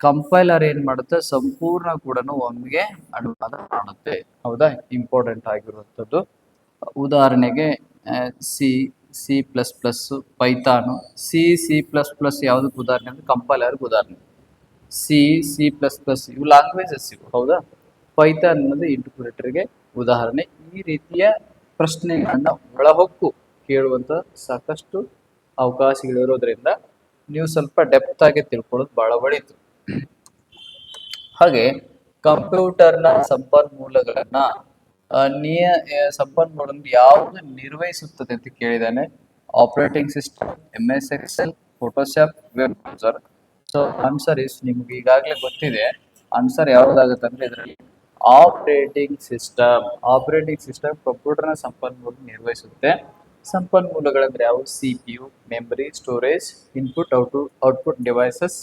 ಕಂಪೈಲರ್ ಏನ್ ಮಾಡುತ್ತೆ, ಸಂಪೂರ್ಣ ಕೂಡ ಒಮ್ಮೆಗೆ ಅನುವಾದ ಮಾಡುತ್ತೆ. ಹೌದಾ, ಇಂಪಾರ್ಟೆಂಟ್ ಆಗಿರುವಂಥದ್ದು. ಉದಾಹರಣೆಗೆ C, C plus plus, Python. C plus plus ಯಾವುದಕ್ಕೆ ಉದಾಹರಣೆ ಅಂದ್ರೆ ಕಂಪೈಲರ್ಗೆ ಉದಾಹರಣೆ. ಸಿ ಪ್ಲಸ್ ಪ್ಲಸ್ ಇವು ಲ್ಯಾಂಗ್ವೇಜಸ್ ಇವು. ಹೌದಾ, ಪೈಥಾನ್ ಅನ್ನೋದು ಇಂಟರ್ಪ್ರಿಟರ್ಗೆ ಉದಾಹರಣೆ. ಈ ರೀತಿಯ ಪ್ರಶ್ನೆಗಳನ್ನ ಒಳಹೊಕ್ಕು ಕೇಳುವಂತ ಸಾಕಷ್ಟು ಅವಕಾಶಗಳಿರೋದ್ರಿಂದ ನೀವು ಸ್ವಲ್ಪ ಡೆಪ್ತ್ ಆಗಿ ತಿಳ್ಕೊಳ್ಳೋದು ಬಹಳ ಒಳಿತು. ಹಾಗೆ ಕಂಪ್ಯೂಟರ್ನ ಸಂಪನ್ಮೂಲಗಳನ್ನ ಸಂಪನ್ಮೂಲಗಳನ್ನು ಯಾವುದು ನಿರ್ವಹಿಸುತ್ತದೆ ಅಂತ ಕೇಳಿದಾನೆ. Operating system, MS Excel, Photoshop, web browser. So answer is, ನಿಮ್ಗೆ ಈಗಾಗಲೇ ಗೊತ್ತಿದೆ ಆನ್ಸರ್ ಯಾವ್ದಾಗುತ್ತೆ ಅಂದ್ರೆ ಇದರಲ್ಲಿ ಆಪರೇಟಿಂಗ್ ಸಿಸ್ಟಮ್. ಆಪರೇಟಿಂಗ್ ಸಿಸ್ಟಮ್ ಕಂಪ್ಯೂಟರ್ನ ಸಂಪನ್ಮೂಲ ನಿರ್ವಹಿಸುತ್ತೆ. ಸಂಪನ್ಮೂಲಗಳಂದ್ರೆ ಯಾವ? CPU, memory, storage, input output devices,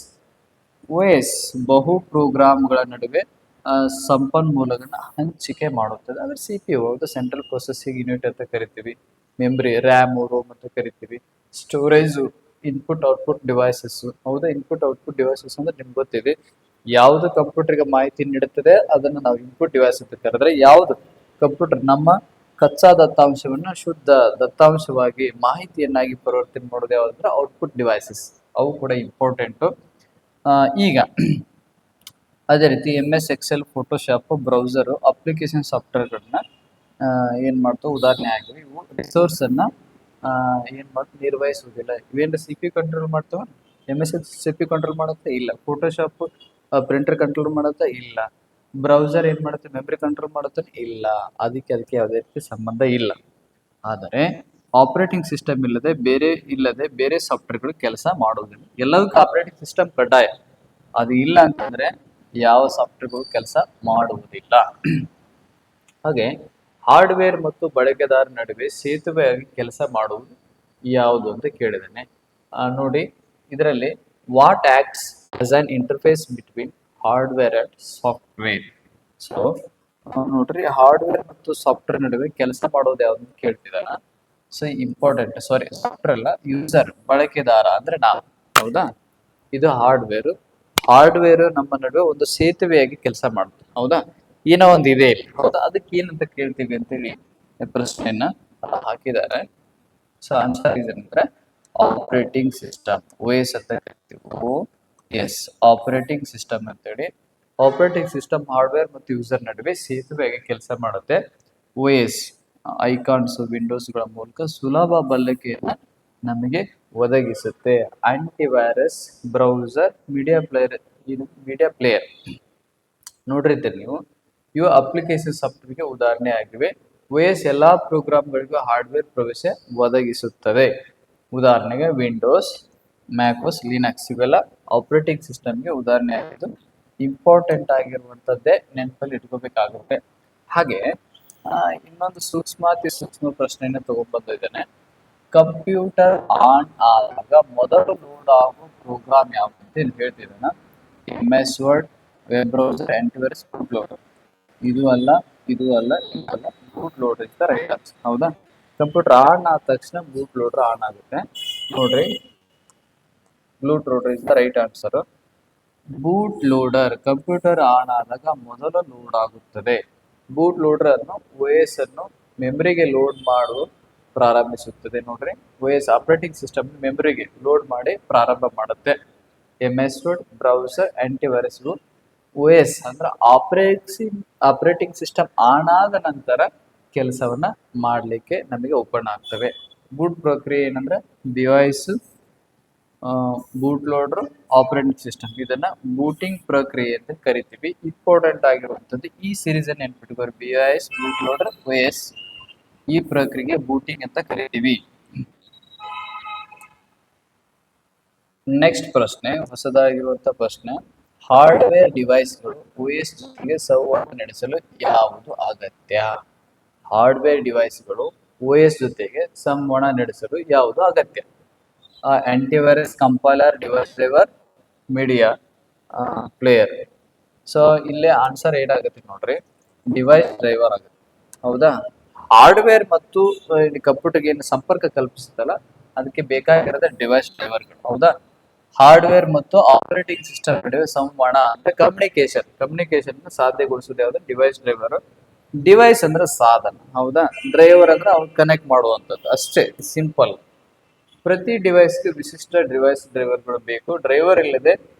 OS. ಬಹು ಪ್ರೋಗ್ರಾಮ್ಗಳ ನಡುವೆ ಸಂಪನ್ಮೂಲಗಳನ್ನ ಹಂಚಿಕೆ ಮಾಡುತ್ತದೆ. ಅಂದ್ರೆ CPU ಅದು ಸೆಂಟ್ರಲ್ ಪ್ರೊಸೆಸಿಂಗ್ ಯೂನಿಟ್ ಅಂತ ಕರಿತೀವಿ. ಮೆಮರಿ, ರ್ಯಾಮ್, ರೋಮ್ ಅಂತ ಕರಿತೀವಿ. Storage, input output devices. ಹೌದಾ, ಇನ್ಪುಟ್ ಔಟ್ಪುಟ್ ಡಿವೈಸಸ್ ಅಂದ್ರೆ ನಿಮ್ಗೆ ಗೊತ್ತಿದೆ, ಯಾವುದು ಕಂಪ್ಯೂಟರ್ಗೆ ಮಾಹಿತಿ ನೀಡುತ್ತದೆ ಅದನ್ನು ನಾವು ಇನ್ಪುಟ್ ಡಿವೈಸ್ ಅಂತ ಕರೆದ್ರೆ, ಯಾವುದು ಕಂಪ್ಯೂಟರ್ ನಮ್ಮ ಕಚ್ಚಾ ದತ್ತಾಂಶವನ್ನ ಶುದ್ಧ ದತ್ತಾಂಶವಾಗಿ ಮಾಹಿತಿಯನ್ನಾಗಿ ಪರಿವರ್ತನೆ ಮಾಡೋದು ಯಾವ್ದಂದ್ರೆ ಔಟ್ಪುಟ್ ಡಿವೈಸಸ್. ಅವು ಕೂಡ ಇಂಪಾರ್ಟೆಂಟು. ಈಗ ಅದೇ ರೀತಿ MS Excel, Photoshop, browser, application ಸಾಫ್ಟ್ವೇರ್ಗಳನ್ನ ಏನ್ ಮಾಡ್ತಾವೆ, ಉದಾಹರಣೆ ಆಗಿವೆ. ಇವು ರಿಸೋರ್ಸ್ ಅನ್ನ ಏನ್ ಮಾಡ್ತಾ ನಿರ್ವಹಿಸುವುದಿಲ್ಲ. ಇವೇನು CPU ಕಂಟ್ರೋಲ್ ಮಾಡ್ತಾವ? MS CPU ಕಂಟ್ರೋಲ್ ಮಾಡುತ್ತೆ? ಇಲ್ಲ. ಫೋಟೋಶಾಪ್ ಪ್ರಿಂಟರ್ ಕಂಟ್ರೋಲ್ ಮಾಡುತ್ತಾ? ಇಲ್ಲ. ಬ್ರೌಸರ್ ಏನ್ ಮಾಡುತ್ತೆ? ಮೆಮರಿ ಕಂಟ್ರೋಲ್ ಮಾಡುತ್ತೆ? ಇಲ್ಲ. ಅದಕ್ಕೆ ಯಾವುದೇ ರೀತಿ ಸಂಬಂಧ ಇಲ್ಲ. ಆದರೆ ಆಪರೇಟಿಂಗ್ ಸಿಸ್ಟಮ್ ಇಲ್ಲದೆ ಬೇರೆ ಸಾಫ್ಟ್ವೇರ್ಗಳು ಕೆಲಸ ಮಾಡೋದಿಲ್ಲ. ಎಲ್ಲದಕ್ಕೂ ಆಪರೇಟಿಂಗ್ ಸಿಸ್ಟಮ್ ಕಡ್ಡಾಯ. ಅದು ಇಲ್ಲ ಅಂತಂದ್ರೆ ಯಾವ ಸಾಫ್ಟ್ವೇರ್ಗಳು ಕೆಲಸ ಮಾಡುವುದಿಲ್ಲ. ಹಾಗೆ ಹಾರ್ಡ್ವೇರ್ ಮತ್ತು ಬಳಕೆದಾರ ನಡುವೆ ಸೇತುವೆಯಾಗಿ ಕೆಲಸ ಮಾಡುವುದು ಯಾವುದು ಅಂತ ಕೇಳಿದ್ದೇನೆ. ನೋಡಿ, ಇದರಲ್ಲಿ what acts as an interface between hardware and software. So ನೋಡ್ರಿ, ಹಾರ್ಡ್ವೇರ್ ಮತ್ತು ಸಾಫ್ಟ್ವೇರ್ ನಡುವೆ ಕೆಲಸ ಮಾಡೋದು ಯಾವ್ದು ಅಂತ ಕೇಳ್ತಿದಾರ. ಸೊ ಇಂಪಾರ್ಟೆಂಟ್, ಸಾರಿ ಸಾಫ್ಟ್ವೇರ್ ಅಲ್ಲ, ಯೂಸರ್, ಬಳಕೆದಾರ ಅಂದ್ರೆ ನಾವು. ಹೌದಾ, ಇದು ಹಾರ್ಡ್ವೇರ್ ನಮ್ಮ ನಡುವೆ ಒಂದು ಸೇತುವೆಯಾಗಿ ಕೆಲಸ ಮಾಡುತ್ತೆ. ಹೌದಾ, ಏನೋ ಒಂದು ಇದೆ ಇಲ್ಲಿ. ಹೌದಾ, ಅದಕ್ಕೆ ಏನಂತ ಕೇಳ್ತೀವಿ ಅಂತೇಳಿ ಪ್ರಶ್ನೆಯನ್ನ ಹಾಕಿದ್ದಾರೆ. ಸೊ ಆನ್ಸರ್ ಇದಂದ್ರೆ ಆಪರೇಟಿಂಗ್ ಸಿಸ್ಟಮ್, OS ಅಂತ ಕರಿತೀವಿ. OS, ಆಪರೇಟಿಂಗ್ ಸಿಸ್ಟಮ್ ಅಂತೇಳಿ. ಆಪರೇಟಿಂಗ್ ಸಿಸ್ಟಮ್ ಹಾರ್ಡ್ವೇರ್ ಮತ್ತು ಯೂಸರ್ ನಡುವೆ ಸೇತುವೆಯಾಗಿ ಕೆಲಸ ಮಾಡುತ್ತೆ. OS ಐಕಾನ್ಸ್, ವಿಂಡೋಸ್ಗಳ ಮೂಲಕ ಸುಲಭ ಬಳಕೆಯನ್ನ ನಮಗೆ ಒದಗಿಸುತ್ತೆ. ಆಂಟಿವೈರಸ್, ಬ್ರೌಸರ್, ಮೀಡಿಯಾ ಪ್ಲೇಯರ್ ನೋಡಿರ್ತೀರಿ ನೀವು. ಇವು ಅಪ್ಲಿಕೇಶನ್ ಸಾಫ್ಟ್ವೇರ್ಗೆ ಉದಾಹರಣೆ ಆಗಿವೆ. OS ಎಲ್ಲಾ ಪ್ರೋಗ್ರಾಮ್ಗಳಿಗೂ ಹಾರ್ಡ್ವೇರ್ ಪ್ರವೇಶ ಒದಗಿಸುತ್ತದೆ. ಉದಾಹರಣೆಗೆ ವಿಂಡೋಸ್, ಮ್ಯಾಕೋಸ್, ಲಿನಕ್ಸ್ ಇವೆಲ್ಲ ಆಪರೇಟಿಂಗ್ ಸಿಸ್ಟಮ್ಗೆ ಉದಾಹರಣೆ ಆಗಿದ್ದು ಇಂಪಾರ್ಟೆಂಟ್ ಆಗಿರುವಂಥದ್ದೇ ನೆನಪಲ್ಲಿ ಇಟ್ಕೋಬೇಕಾಗುತ್ತೆ. ಹಾಗೆ ಇನ್ನೊಂದು ಸೂಕ್ಷ್ಮ ಪ್ರಶ್ನೆಯನ್ನ ತಗೊಂಡ್ಬಂದಿದ್ದೇನೆ. ಕಂಪ್ಯೂಟರ್ ಆನ್ ಆದಾಗ ಮೊದಲು ಲೋಡ್ ಆಗೋ ಪ್ರೋಗ್ರಾಮ್ ಯಾವುದು ಅಂತ ಹೇಳ್ತಿದ್ದಾನ. MS word, web browser, antivirus, boot loader. ಇದು ಅಲ್ಲ. Boot loader is the right answer. ಹೌದಾ, ಕಂಪ್ಯೂಟರ್ ಆನ್ ಆದ ತಕ್ಷಣ ಬೂಟ್ ಲೋಡರ್ ಆನ್ ಆಗುತ್ತೆ. ನೋಡ್ರಿ, boot loader is the right answer. Boot loader computer on ಆದಾಗ ಮೊದಲು ಲೋಡ್ ಆಗುತ್ತದೆ. ಬೂಟ್ ಲೋಡರ್ ಅನ್ನು OS ಅನ್ನು ಮೆಮರಿಗೆ ಲೋಡ್ ಮಾಡುವ ಪ್ರಾರಂಭಿಸುತ್ತದೆ. ನೋಡ್ರಿ, OS ಆಪರೇಟಿಂಗ್ ಸಿಸ್ಟಮ್ ಮೆಮರಿಗೆ ಲೋಡ್ ಮಾಡಿ ಪ್ರಾರಂಭ ಮಾಡುತ್ತೆ. MS word, browser, antivirus OS ಅಂದ್ರೆ ಆಪರೇಟಿಂಗ್ ಸಿಸ್ಟಮ್ ಆನ್ ಆದ ನಂತರ ಕೆಲಸವನ್ನ ಮಾಡಲಿಕ್ಕೆ ನಮಗೆ ಓಪನ್ ಆಗ್ತವೆ. ಬೂಟ್ ಪ್ರಕ್ರಿಯೆ ಏನಂದ್ರೆ device, boot loader, operating system, ಇದನ್ನ ಬೂಟಿಂಗ್ ಪ್ರಕ್ರಿಯೆ ಅಂತ ಕರಿತೀವಿ. ಇಂಪಾರ್ಟೆಂಟ್ ಆಗಿರುವಂತದ್ದು ಈ ಸೀರೀಸ್ ಅನ್ನು ನೆನ್ಪಿಟ್ಕೋರಿ. BIOS, ಬೂಟ್ ಲೋಡರ್, OS, ಈ ಪ್ರಕ್ರಿಯೆಗೆ ಬೂಟಿಂಗ್ ಅಂತ ಕರಿತೀವಿ. ನೆಕ್ಸ್ಟ್ ಪ್ರಶ್ನೆ, ಹೊಸದಾಗಿರುವಂತ ಪ್ರಶ್ನೆ. ಹಾರ್ಡ್ವೇರ್ ಡಿವೈಸ್ಗಳು OS ಜೊತೆಗೆ ಸಂವಹನ ನಡೆಸಲು ಯಾವುದು ಅಗತ್ಯ? ಹಾರ್ಡ್ವೇರ್ ಡಿವೈಸ್ಗಳು OS ಜೊತೆಗೆ ಸಂವಹನ ನಡೆಸಲು ಯಾವುದು ಅಗತ್ಯ? Antivirus, compiler, device driver, media player. So ಇಲ್ಲೇ ಆನ್ಸರ್ ಏನಾಗುತ್ತೆ ನೋಡ್ರಿ, ಡಿವೈಸ್ ಡ್ರೈವರ್ ಆಗುತ್ತೆ. ಹೌದಾ? ಹಾರ್ಡ್ವೇರ್ ಮತ್ತು ಕಂಪ್ಯೂಟರ್ಗೆ ಏನು ಸಂಪರ್ಕ ಕಲ್ಪಿಸುತ್ತಲ್ಲ, ಅದಕ್ಕೆ ಬೇಕಾಗಿರೋದೇ ಡಿವೈಸ್ ಡ್ರೈವರ್ಗಳು. ಹೌದಾ? ಹಾರ್ಡ್ವೇರ್ ಮತ್ತು ಆಪರೇಟಿಂಗ್ ಸಿಸ್ಟಮ್ ನಡುವೆ ಸಂವಹನ ಅಂದ್ರೆ ಕಮ್ಯುನಿಕೇಶನ್ ಸಾಧ್ಯಗೊಳಿಸುವುದು ಯಾವುದು? Device driver. ಡಿವೈಸ್ ಅಂದ್ರೆ ಸಾಧನ. ಹೌದಾ? ಡ್ರೈವರ್ ಅಂದ್ರೆ ಅವ್ನು ಕನೆಕ್ಟ್ ಮಾಡುವಂಥದ್ದು ಅಷ್ಟೇ, ಸಿಂಪಲ್. ಪ್ರತಿ ಡಿವೈಸ್ಗೆ ವಿಶಿಷ್ಟ ಡಿವೈಸ್ ಡ್ರೈವರ್ಗಳು ಬೇಕು. ಡ್ರೈವರ್ ಇಲ್ಲದೆ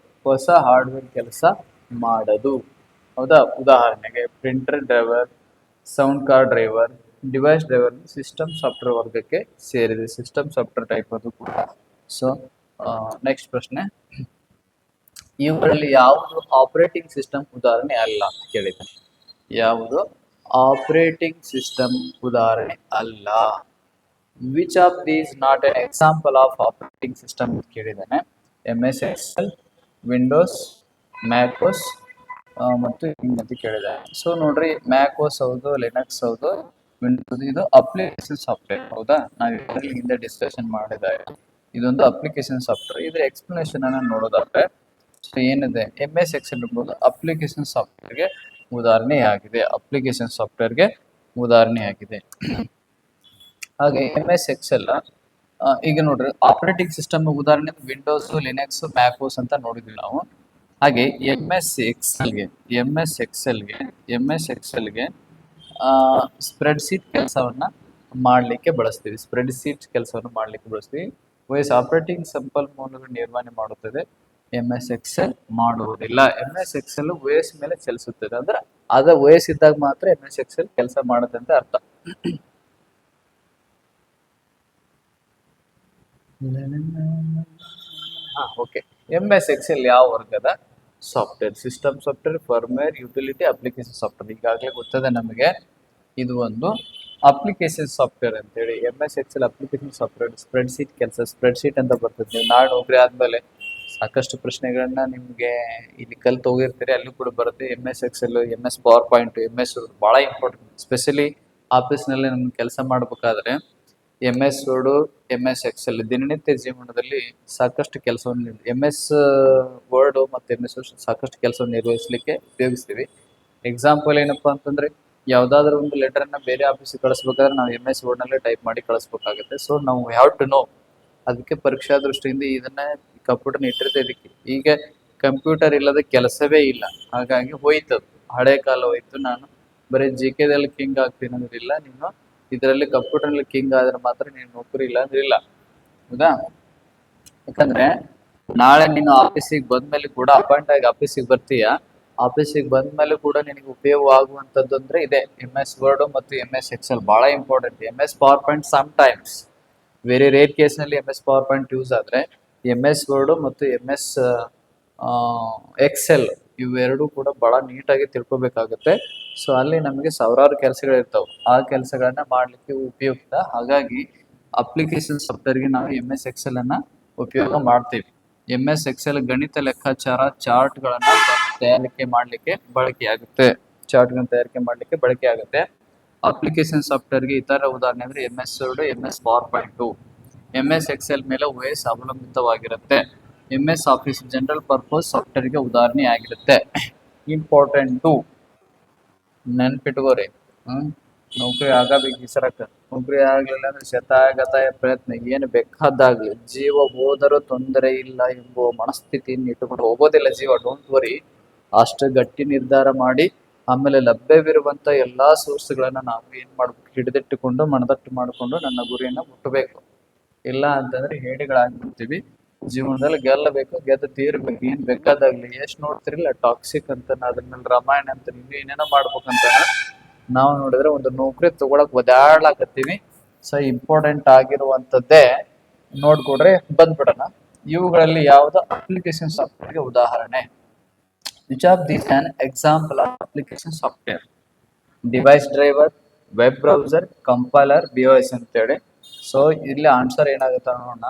ಹೊಸ ಹಾರ್ಡ್ವೇರ್ ಕೆಲಸ ಮಾಡದು. ಹೌದಾ? ಉದಾಹರಣೆಗೆ printer driver, sound card driver, device driver system software ವರ್ಗಕ್ಕೆ ಸೇರಿದೆ. ಸಿಸ್ಟಮ್ ಸಾಫ್ಟ್ವೇರ್ ಟೈಪ್ ಅದು ಕೂಡ. ಸೊ ನೆಕ್ಸ್ಟ್ ಪ್ರಶ್ನೆ, ಇವುಗಳಲ್ಲಿ ಯಾವುದು ಆಪರೇಟಿಂಗ್ ಸಿಸ್ಟಮ್ ಉದಾಹರಣೆ ಅಲ್ಲ ಅಂತ ಕೇಳಿದ್ದಾನೆ. ಯಾವುದು ಆಪರೇಟಿಂಗ್ ಸಿಸ್ಟಮ್ ಉದಾಹರಣೆ ಅಲ್ಲ? Which of these not an example of operating system ಅಂತ ಕೇಳಿದ್ದಾನೆ. MS Excel, ವಿಂಡೋಸ್, ಮ್ಯಾಕೋಸ್ ಮತ್ತು ಹಿಂಗಂತ ಕೇಳಿದ್ದಾನೆ. ಸೊ ನೋಡ್ರಿ, ಮ್ಯಾಕೋಸ್ ಹೌದು, ಲಿನಕ್ಸ್ ಹೌದು, ವಿಂಡೋಸ್ ಇದು ಅಪ್ಲಿಕೇಶನ್ ಸಾಫ್ಟ್ವೇರ್. ಹೌದಾ? ನಾವು ಇದರಲ್ಲಿ ಹಿಂದೆ ಡಿಸ್ಕಷನ್ ಮಾಡಿದಾಗ ಇದೊಂದು ಅಪ್ಲಿಕೇಶನ್ ಸಾಫ್ಟ್ವೇರ್. ಇದ್ರ ಎಕ್ಸ್ಪ್ಲನೇಷನ್ ಅನ್ನ ನೋಡೋದಾದ್ರೆ ಏನಿದೆ, MS Excel ಎಂಬುದು ಅಪ್ಲಿಕೇಶನ್ ಸಾಫ್ಟ್ವೇರ್ಗೆ ಉದಾಹರಣೆಯಾಗಿದೆ. ಅಪ್ಲಿಕೇಶನ್ ಸಾಫ್ಟ್ವೇರ್ಗೆ ಉದಾಹರಣೆಯಾಗಿದೆ. ಹಾಗೆ MS Excel ಈಗ ನೋಡ್ರಿ, ಆಪರೇಟಿಂಗ್ ಸಿಸ್ಟಮ್ ಉದಾಹರಣೆ ವಿಂಡೋಸ್, ಲಿನಕ್ಸ್, ಮ್ಯಾಕೋಸ್ ಅಂತ ನೋಡಿದ್ವಿ ನಾವು. ಹಾಗೆ MS Excelಗೆ ಸ್ಪ್ರೆಡ್ ಶೀಟ್ ಕೆಲಸವನ್ನ ಮಾಡಲಿಕ್ಕೆ ಬಳಸ್ತೀವಿ. OS ಆಪರೇಟಿಂಗ್ ಸಂಪನ್ಮೂಲಗಳ ನಿರ್ವಹಣೆ ಮಾಡುತ್ತದೆ. MS Excel ಮಾಡುವುದಿಲ್ಲ. MS Excel OS ಮೇಲೆ ಚಲಿಸುತ್ತದೆ. ಅಂದ್ರೆ OS ಇದ್ದಾಗ ಮಾತ್ರ MS Excel ಕೆಲಸ ಮಾಡುತ್ತೆ ಅಂತ ಅರ್ಥ. ಓಕೆ. MS Excel ಯಾವ ವರ್ಗದ software? System software, firmware, utility, application software. ಈಗಾಗಲೇ ಗೊತ್ತದೆ ನಮಗೆ, ಇದು ಒಂದು ಅಪ್ಲಿಕೇಶನ್ ಸಾಫ್ಟ್ವೇರ್ ಅಂತೇಳಿ. MS Excel application software. Spread sheet ಅಂತ ಬರ್ತದೆ. ನೀವು ನಾಳೆ ನೌಕರಿ ಆದ್ಮೇಲೆ ಸಾಕಷ್ಟು ಪ್ರಶ್ನೆಗಳನ್ನ ನಿಮ್ಗೆ ಇಲ್ಲಿ ಕಲ್ತು ಹೋಗಿರ್ತೀರಿ, ಅಲ್ಲೂ ಕೂಡ ಬರುತ್ತೆ. MS Excel, MS PowerPoint, MS ಬಹಳ ಇಂಪಾರ್ಟೆಂಟ್. ಸ್ಪೆಷಲಿ ಆಫೀಸ್ನಲ್ಲಿ ನಮ್ಗೆ ಕೆಲಸ ಮಾಡ್ಬೇಕಾದ್ರೆ MS ವರ್ಡ್, MS Excel ದಿನನಿತ್ಯ ಜೀವನದಲ್ಲಿ ಸಾಕಷ್ಟು ಕೆಲಸವನ್ನು MS ವರ್ಡ್ ಮತ್ತು MS ಸಾಕಷ್ಟು ಕೆಲಸವನ್ನು ನಿರ್ವಹಿಸಲಿಕ್ಕೆ ಉಪಯೋಗಿಸ್ತೀವಿ. ಎಕ್ಸಾಂಪಲ್ ಏನಪ್ಪಾ ಅಂತಂದ್ರೆ, ಯಾವ್ದಾದ್ರು ಒಂದು ಲೆಟರ್ ಅನ್ನ ಬೇರೆ ಆಫೀಸಿಗೆ ಕಳಿಸ್ಬೇಕಾದ್ರೆ ನಾವು MS ವರ್ಡ್ ನಲ್ಲೇ ಟೈಪ್ ಮಾಡಿ ಕಳಿಸ್ಬೇಕಾಗುತ್ತೆ. ಸೊ ನಾವು ಹ್ಯಾವ್ ಟು ನೋ. ಅದಕ್ಕೆ ಪರೀಕ್ಷಾ ದೃಷ್ಟಿಯಿಂದ ಇದನ್ನ ಕಂಪ್ಯೂಟರ್ನ ಇಟ್ಟಿರ್ತದೆ ಇದಕ್ಕೆ. ಈಗ ಕಂಪ್ಯೂಟರ್ ಇಲ್ಲದ ಕೆಲಸವೇ ಇಲ್ಲ. ಹಾಗಾಗಿ ಹೋಯ್ತದು, ಹಳೆ ಕಾಲ ಹೋಯ್ತು. ನಾನು ಬರೀ GK ದಲ್ಲಿ ಕಿಂಗ್ ಆಗ್ತೀನಿ ಅಂದ್ರೆ ಇಲ್ಲ, ನೀನು ಇದರಲ್ಲಿ ಕಂಪ್ಯೂಟರ್ನಲ್ಲಿ ಕಿಂಗ್ ಆದ್ರೆ ಮಾತ್ರ ನೀನು ನೌಕರಿ ಇಲ್ಲ ಅಂದ್ರೆ ಇಲ್ಲ. ಹೌದಾ? ಯಾಕಂದ್ರೆ ನಾಳೆ ನೀನು ಆಫೀಸಿಗೆ ಬಂದ್ಮೇಲೆ ಕೂಡ ಅಪಾಯಿಂಟ್ ಆಗಿ ಆಫೀಸಿಗೆ ಬರ್ತೀಯ. ಆಫೀಸಿಗೆ ಬಂದ್ಮೇಲೆ ಕೂಡ ನಿನಗೆ ಉಪಯೋಗ ಆಗುವಂಥದ್ದು ಅಂದ್ರೆ ಇದೆ MS ವರ್ಡ್ ಮತ್ತು MS Excel ಬಹಳ important. MS PowerPoint sometimes, very rare ಕೇಸ್ನಲ್ಲಿ MS ಪವರ್ ಪಾಯಿಂಟ್ ಯೂಸ್ ಆದ್ರೆ MS ವರ್ಡ್ ಮತ್ತು MS Excel ಇವೆರಡೂ ಕೂಡ ಬಹಳ ನೀಟಾಗಿ ತಿಳ್ಕೊಬೇಕಾಗುತ್ತೆ. ಸೊ ಅಲ್ಲಿ ನಮಗೆ ಸಾವಿರಾರು ಕೆಲಸಗಳಿರ್ತಾವೆ. ಆ ಕೆಲಸಗಳನ್ನ ಮಾಡ್ಲಿಕ್ಕೆ ಉಪಯುಕ್ತ. ಹಾಗಾಗಿ ಅಪ್ಲಿಕೇಶನ್ ಸಾಫ್ಟ್ವೇರ್ಗೆ ನಾವು MS Excel ಅನ್ನ ಉಪಯೋಗ ಮಾಡ್ತೀವಿ. MS Excel ಗಣಿತ ಲೆಕ್ಕಾಚಾರ, ಚಾರ್ಟ್ಗಳನ್ನ ತಯಾರಿಕೆ ಮಾಡಲಿಕ್ಕೆ ಬಳಕೆ ಆಗುತ್ತೆ. ಅಪ್ಲಿಕೇಶನ್ ಸಾಫ್ಟ್ವೇರ್ಗೆ ಇತರ ಉದಾಹರಣೆ ಅಂದ್ರೆ MS Word, MS PowerPoint. MS Excel ಮೇಲೆ OS ಅವಲಂಬಿತವಾಗಿರುತ್ತೆ. MS ಆಫೀಸ್ ಜನರಲ್ ಪರ್ಪಸ್ ಸಾಫ್ಟ್ವೇರ್ಗೆ ಉದಾಹರಣೆ ಆಗಿರುತ್ತೆ. ಇಂಪಾರ್ಟೆಂಟು, ನೆನ್ಪಿಟ್ಕೋರಿ. ನೌಕರಿ ಆಗಬೇಕು ಈ ಸರಕ. ನೌಕರಿ ಆಗ್ಲಿಲ್ಲ ಅಂದ್ರೆ ಶತಾಯಗತಾಯ ಪ್ರಯತ್ನ ಏನು ಬೇಕಾದಾಗ್ಲಿ, ಜೀವ ಹೋದರೂ ತೊಂದರೆ ಇಲ್ಲ ಎಂಬುವ ಮನಸ್ಥಿತಿಯನ್ನು ಇಟ್ಟುಕೊಂಡು ಹೋಗೋದಿಲ್ಲ ಜೀವ. Don't worry. ಅಷ್ಟು ಗಟ್ಟಿ ನಿರ್ಧಾರ ಮಾಡಿ ಆಮೇಲೆ ಲಭ್ಯವಿರುವಂತ ಎಲ್ಲಾ ಸೋರ್ಸ್ಗಳನ್ನ ನಾವು ಏನ್ ಮಾಡ್ಬೇಕು, ಹಿಡಿದಿಟ್ಟುಕೊಂಡು ಮನದಟ್ಟು ಮಾಡಿಕೊಂಡು ನನ್ನ ಗುರಿಯನ್ನ ಮುಟ್ಟಬೇಕು. ಇಲ್ಲ ಅಂತಂದ್ರೆ ಹೇಡಿಗಳಾಗ್ಬಿಡ್ತೀವಿ. ಜೀವನದಲ್ಲಿ ಗೆಲ್ಲಬೇಕು, ಗೆದ್ದು ತೀರ್ಬೇಕು. ಏನ್ ಬೇಕಾದಾಗ್ಲಿ. ಎಷ್ಟು ನೋಡ್ತಿರಿಲ್ಲ ಟಾಕ್ಸಿಕ್ ಅಂತ, ಅದ್ರ ಮೇಲೆ ರಾಮಾಯಣ ಅಂತ, ಇನ್ನು ಏನೇನೋ ಮಾಡ್ಬೇಕಂತ ನಾವು ನೋಡಿದ್ರೆ ಒಂದು ನೌಕರಿ ತಗೊಳಕ್ ಒದಾಡ್ಲಾಕತ್ತೀವಿ. So important ಆಗಿರುವಂತದ್ದೇ ನೋಡ್ಕೊಡ್ರೆ ಬಂದ್ಬಿಡೋಣ. ಇವುಗಳಲ್ಲಿ ಯಾವ್ದು ಅಪ್ಲಿಕೇಶನ್ ಸಾಫ್ಟ್ವೇರ್ಗೆ ಉದಾಹರಣೆ? Which of this on example of application software? Device driver, web browser, compiler, BOS ಅಂತೇಳಿ. ಸೊ ಇಲ್ಲಿ ಆನ್ಸರ್ ಏನಾಗುತ್ತೆ ನೋಡೋಣ.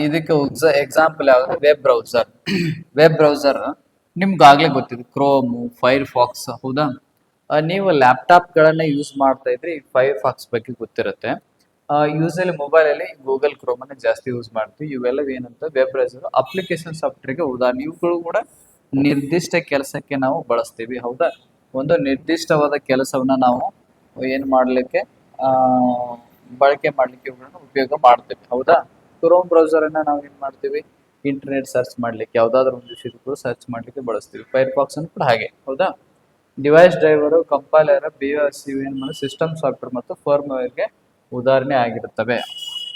ಇದಕ್ಕೆ ಎಕ್ಸಾಂಪಲ್ ಯಾವುದು ವೆಬ್ ಬ್ರೌಸರ್. ವೆಬ್ ಬ್ರೌಸರ್ ನಿಮ್ಗಾಗ್ಲೇ ಗೊತ್ತಿದೆ, ಕ್ರೋಮು, ಫೈರ್ ಫಾಕ್ಸ್, ಹೌದಾ? ನೀವು ಲ್ಯಾಪ್ಟಾಪ್ಗಳನ್ನ ಯೂಸ್ ಮಾಡ್ತಾ ಇದ್ರೆ ಈ ಫೈರ್ ಫಾಕ್ಸ್ ಬಗ್ಗೆ ಗೊತ್ತಿರುತ್ತೆ. ಯೂಸಲಿ ಮೊಬೈಲಲ್ಲಿ ಗೂಗಲ್ ಕ್ರೋಮನ್ನು ಜಾಸ್ತಿ ಯೂಸ್ ಮಾಡ್ತೀವಿ. ಇವೆಲ್ಲ ಏನಂತ ವೆಬ್ ಬ್ರೌಸರ್ ಅಪ್ಲಿಕೇಶನ್ ಸಾಫ್ಟ್ವೇರ್ಗೆ ಉದಾಹರಣೆ. ಇವುಗಳು ಕೂಡ ನಿರ್ದಿಷ್ಟ ಕೆಲಸಕ್ಕೆ ನಾವು ಬಳಸ್ತೀವಿ, ಹೌದಾ? ಒಂದು ನಿರ್ದಿಷ್ಟವಾದ ಕೆಲಸವನ್ನ ನಾವು ಏನು ಮಾಡಲಿಕ್ಕೆ ಬಳಕೆ ಮಾಡಲಿಕ್ಕೆ ಇವುಗಳನ್ನ ಉಪಯೋಗ ಮಾಡ್ತೇವೆ, ಹೌದಾ? ಕ್ರೋಮ್ ಬ್ರೌಸರ್ ಅನ್ನ ನಾವು ಏನ್ ಮಾಡ್ತೀವಿ, ಇಂಟರ್ನೆಟ್ ಸರ್ಚ್ ಮಾಡ್ಲಿಕ್ಕೆ, ಯಾವ್ದಾದ್ರು ಒಂದು ವಿಷಯಕ್ಕೂ ಸರ್ಚ್ ಮಾಡ್ಲಿಕ್ಕೆ ಬಳಸ್ತೀವಿ. ಫೈರ್ ಫಾಕ್ಸ್ ಅನ್ನು ಕೂಡ ಹಾಗೆ, ಹೌದಾ? Device driver, compiler, BIOS system software ಮತ್ತು ಫರ್ಮ್ವೇರ್ಗೆ ಉದಾಹರಣೆ ಆಗಿರುತ್ತವೆ.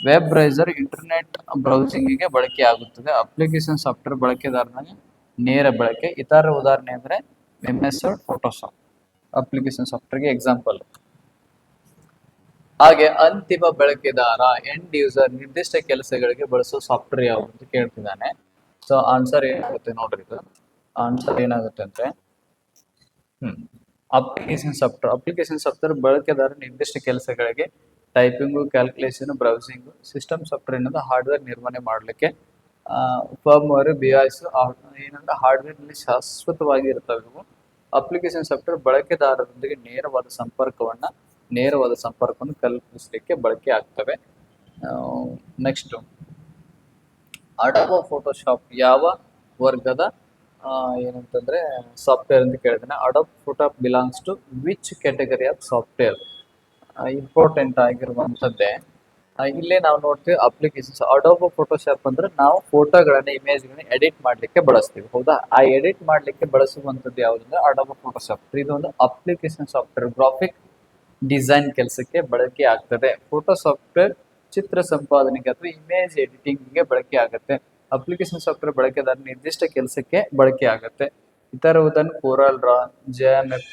ವೆಬ್ ಬ್ರೌಸರ್ ಇಂಟರ್ನೆಟ್ ಬ್ರೌಸಿಂಗಿಗೆ ಬಳಕೆ ಆಗುತ್ತದೆ. ಅಪ್ಲಿಕೇಶನ್ ಸಾಫ್ಟ್ವೇರ್ ಬಳಕೆದಾರನಿಗೆ ನೇರ ಬಳಕೆ. ಇತರ ಉದಾಹರಣೆ ಅಂದ್ರೆ MS ವರ್ಡ್, ಫೋಟೋಶಾಪ್ ಅಪ್ಲಿಕೇಶನ್ ಸಾಫ್ಟ್ವೇರ್ಗೆ ಎಕ್ಸಾಂಪಲ್. ಹಾಗೆ ಅಂತಿಮ ಬಳಕೆದಾರ, ಎಂಡ್ ಯೂಸರ್, ನಿರ್ದಿಷ್ಟ ಕೆಲಸಗಳಿಗೆ ಬಳಸುವ ಸಾಫ್ಟ್ವೇರ್ ಯಾವುದು ಅಂತ ಕೇಳ್ತಿದ್ದಾನೆ. ಸೊ ಆನ್ಸರ್ ಏನಾಗುತ್ತೆ ನೋಡ್ರಿ, ಇದು ಆನ್ಸರ್ ಏನಾಗುತ್ತೆ ಅಂದ್ರೆ ಅಪ್ಲಿಕೇಶನ್ ಸಾಫ್ಟ್ವೇರ್ ಬಳಕೆದಾರ ನಿರ್ದಿಷ್ಟ ಕೆಲಸಗಳಿಗೆ typing, calculation, browsing. System software ಏನಂದ್ರೆ ಹಾರ್ಡ್ವೇರ್ ನಿರ್ವಹಣೆ ಮಾಡಲಿಕ್ಕೆ. ಫರ್ಮ್ವೇರ್, BIOS ಏನಂದ್ರೆ ಹಾರ್ಡ್ವೇರ್ ನಲ್ಲಿ ಶಾಶ್ವತವಾಗಿ ಇರ್ತವೆ ಇವು. ಅಪ್ಲಿಕೇಶನ್ ಸಾಫ್ಟ್ವೇರ್ ಬಳಕೆದಾರರೊಂದಿಗೆ ನೇರವಾದ ಸಂಪರ್ಕವನ್ನು ಕಲ್ಪಿಸಲಿಕ್ಕೆ ಬಳಕೆ ಆಗ್ತವೆ. ನೆಕ್ಸ್ಟ್, ಅಡೋಬ್ ಫೋಟೋಶಾಪ್ ಯಾವ ವರ್ಗದ ಏನಂತಂದ್ರೆ ಸಾಫ್ಟ್ವೇರ್ ಅಂತ ಕೇಳಿದ್ರೆ, Adobe Photoshop belongs to which category of software? Important ಆಗಿರುವಂಥದ್ದೇ. ಇಲ್ಲೇ ನಾವು ನೋಡ್ತೀವಿ ಅಪ್ಲಿಕೇಶನ್ಸ್. ಅಡೋಬ್ ಫೋಟೋಶಾಪ್ ಅಂದ್ರೆ ನಾವು ಫೋಟೋಗಳನ್ನ, ಇಮೇಜ್ಗಳನ್ನ ಎಡಿಟ್ ಮಾಡ್ಲಿಕ್ಕೆ ಬಳಸ್ತೀವಿ, ಹೌದಾ? ಆ ಎಡಿಟ್ ಮಾಡ್ಲಿಕ್ಕೆ ಬಳಸುವಂಥದ್ದು ಯಾವುದಂದ್ರೆ ಅಡೋಬ್ ಫೋಟೋಶಾಪ್. ಇದೊಂದು ಅಪ್ಲಿಕೇಶನ್ ಸಾಫ್ಟ್ವೇರ್, ಗ್ರಾಫಿಕ್ ಡಿಸೈನ್ ಕೆಲಸಕ್ಕೆ ಬಳಕೆ ಆಗ್ತದೆ. ಫೋಟೋ ಸಾಫ್ಟ್ವೇರ್ ಚಿತ್ರ ಸಂಪಾದನೆಗೆ ಅಥವಾ ಇಮೇಜ್ ಎಡಿಟಿಂಗ್ಗೆ ಬಳಕೆ ಆಗುತ್ತೆ. ಅಪ್ಲಿಕೇಶನ್ ಸಾಫ್ಟ್ವೇರ್ ಬಳಕೆದಾರ ನಿರ್ದಿಷ್ಟ ಕೆಲಸಕ್ಕೆ ಬಳಕೆ ಆಗುತ್ತೆ. ಇತರ ಉದಾಹರಣೆ Corel Draw, JMF,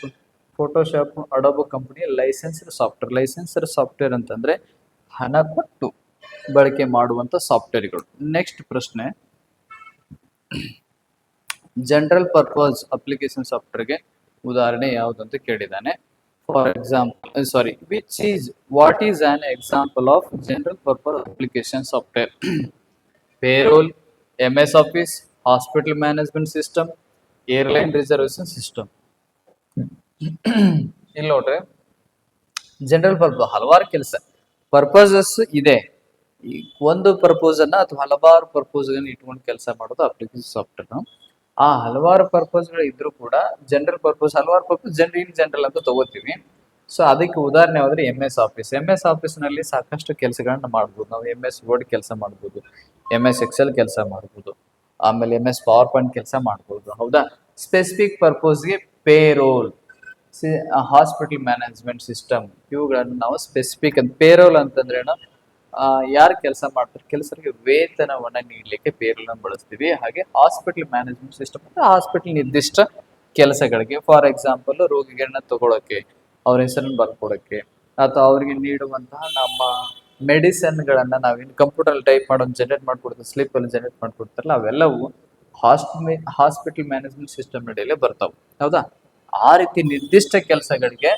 Photoshop. Adobe company licensed software ಅಂತಂದ್ರೆ ಹಣ ಕೊಟ್ಟು ಬಳಕೆ ಮಾಡುವಂತ ಸಾಫ್ಟ್ವೇರ್ಗಳು. ನೆಕ್ಸ್ಟ್ ಪ್ರಶ್ನೆ, ಜನರಲ್ ಪರ್ಪಸ್ ಅಪ್ಲಿಕೇಶನ್ ಸಾಫ್ಟ್ವೇರ್ಗೆ ಉದಾಹರಣೆ ಯಾವುದು ಅಂತ ಕೇಳಿದ್ದಾನೆ. For example, what is an example of general purpose application software? Payroll, MS Office, hospital management system, airline reservation system. ಇಲ್ಲಿ ನೋಡ್ರಿ, ಜನರಲ್ ಪರ್ಪಸ್ ಹಲವಾರು ಕೆಲಸ ಪರ್ಪಸಸ್ ಇದೆ. ಒಂದು ಪರ್ಪೋಸ್ ಅನ್ನ ಅಥವಾ ಹಲವಾರು ಪರ್ಪೋಸ್ ಇಟ್ಕೊಂಡು ಕೆಲಸ ಮಾಡೋದು ಅಪ್ಲಿಕೇಶನ್ ಸಾಫ್ಟ್ವೇರ್. ಆ ಹಲವಾರು ಪರ್ಪಸ್ಗಳು ಇದ್ರೂ ಕೂಡ ಜನರಲ್ ಪರ್ಪಸ್, ಹಲವಾರು ಪರ್ಪಸ್ ಜನರಲ್ ಅಂತ ತಗೋತೀವಿ. ಸೊ ಅದಕ್ಕೆ ಉದಾಹರಣೆ ಯಾವ್ದ್ರೆ MS ಆಫೀಸ್ ನಲ್ಲಿ ಸಾಕಷ್ಟು ಕೆಲಸಗಳನ್ನ ಮಾಡ್ಬೋದು ನಾವು. MS ವರ್ಡ್ ಕೆಲಸ ಮಾಡ್ಬೋದು, MS ಎಕ್ಸೆಲ್ ಕೆಲಸ ಮಾಡ್ಬೋದು, ಆಮೇಲೆ MS ಪವರ್ ಪಾಯಿಂಟ್ ಕೆಲಸ ಮಾಡ್ಬೋದು, ಹೌದಾ? ಸ್ಪೆಸಿಫಿಕ್ ಪರ್ಪಸ್ಗೆ ಪೇರೋಲ್, ಹಾಸ್ಪಿಟಲ್ ಮ್ಯಾನೇಜ್ಮೆಂಟ್ ಸಿಸ್ಟಮ್, ಇವುಗಳನ್ನು ನಾವು ಸ್ಪೆಸಿಫಿಕ್ ಅಂತ. ಪೇರೋಲ್ ಅಂತಂದ್ರೆ ಯಾರು ಕೆಲಸ ಮಾಡ್ತಾರೆ, ಕೆಲಸರಿಗೆ ವೇತನವನ್ನ ನೀಡಲಿಕ್ಕೆ ಪೇರೋಲ್ ಅನ್ನು ಬಳಸ್ತೀವಿ. ಹಾಗೆ ಹಾಸ್ಪಿಟಲ್ ಮ್ಯಾನೇಜ್ಮೆಂಟ್ ಸಿಸ್ಟಮ್ ಅಂದ್ರೆ ಹಾಸ್ಪಿಟಲ್ ನಿರ್ದಿಷ್ಟ ಕೆಲಸಗಳಿಗೆ. ಫಾರ್ ಎಕ್ಸಾಂಪಲ್, ರೋಗಿಗಳನ್ನ ತಗೊಳಕ್ಕೆ, ಅವ್ರ ಹೆಸರನ್ನು ಬರ್ಕೊಡಕ್ಕೆ, ಅಥವಾ ಅವರಿಗೆ ನೀಡುವಂತಹ ನಮ್ಮ ಮೆಡಿಸಿನ್ಗಳನ್ನ ನಾವೇನು ಕಂಪ್ಯೂಟರ್ ಟೈಪ್ ಮಾಡೋದು ಜನರೇಟ್ ಮಾಡ್ಕೊಡ್ತೀವಿ, ಸ್ಲಿಪ್ ಅಲ್ಲಿ ಜನರೇಟ್ ಮಾಡ್ಕೊಡ್ತಾರಲ್ಲ, ಅವೆಲ್ಲವೂ ಹಾಸ್ಪಿಟಲ್ ಮ್ಯಾನೇಜ್ಮೆಂಟ್ ಸಿಸ್ಟಮ್ ನಡಿಯಲ್ಲೇ ಬರ್ತಾವೆ, ಹೌದಾ? ಆ ರೀತಿ ನಿರ್ದಿಷ್ಟ ಕೆಲಸಗಳಿಗೆ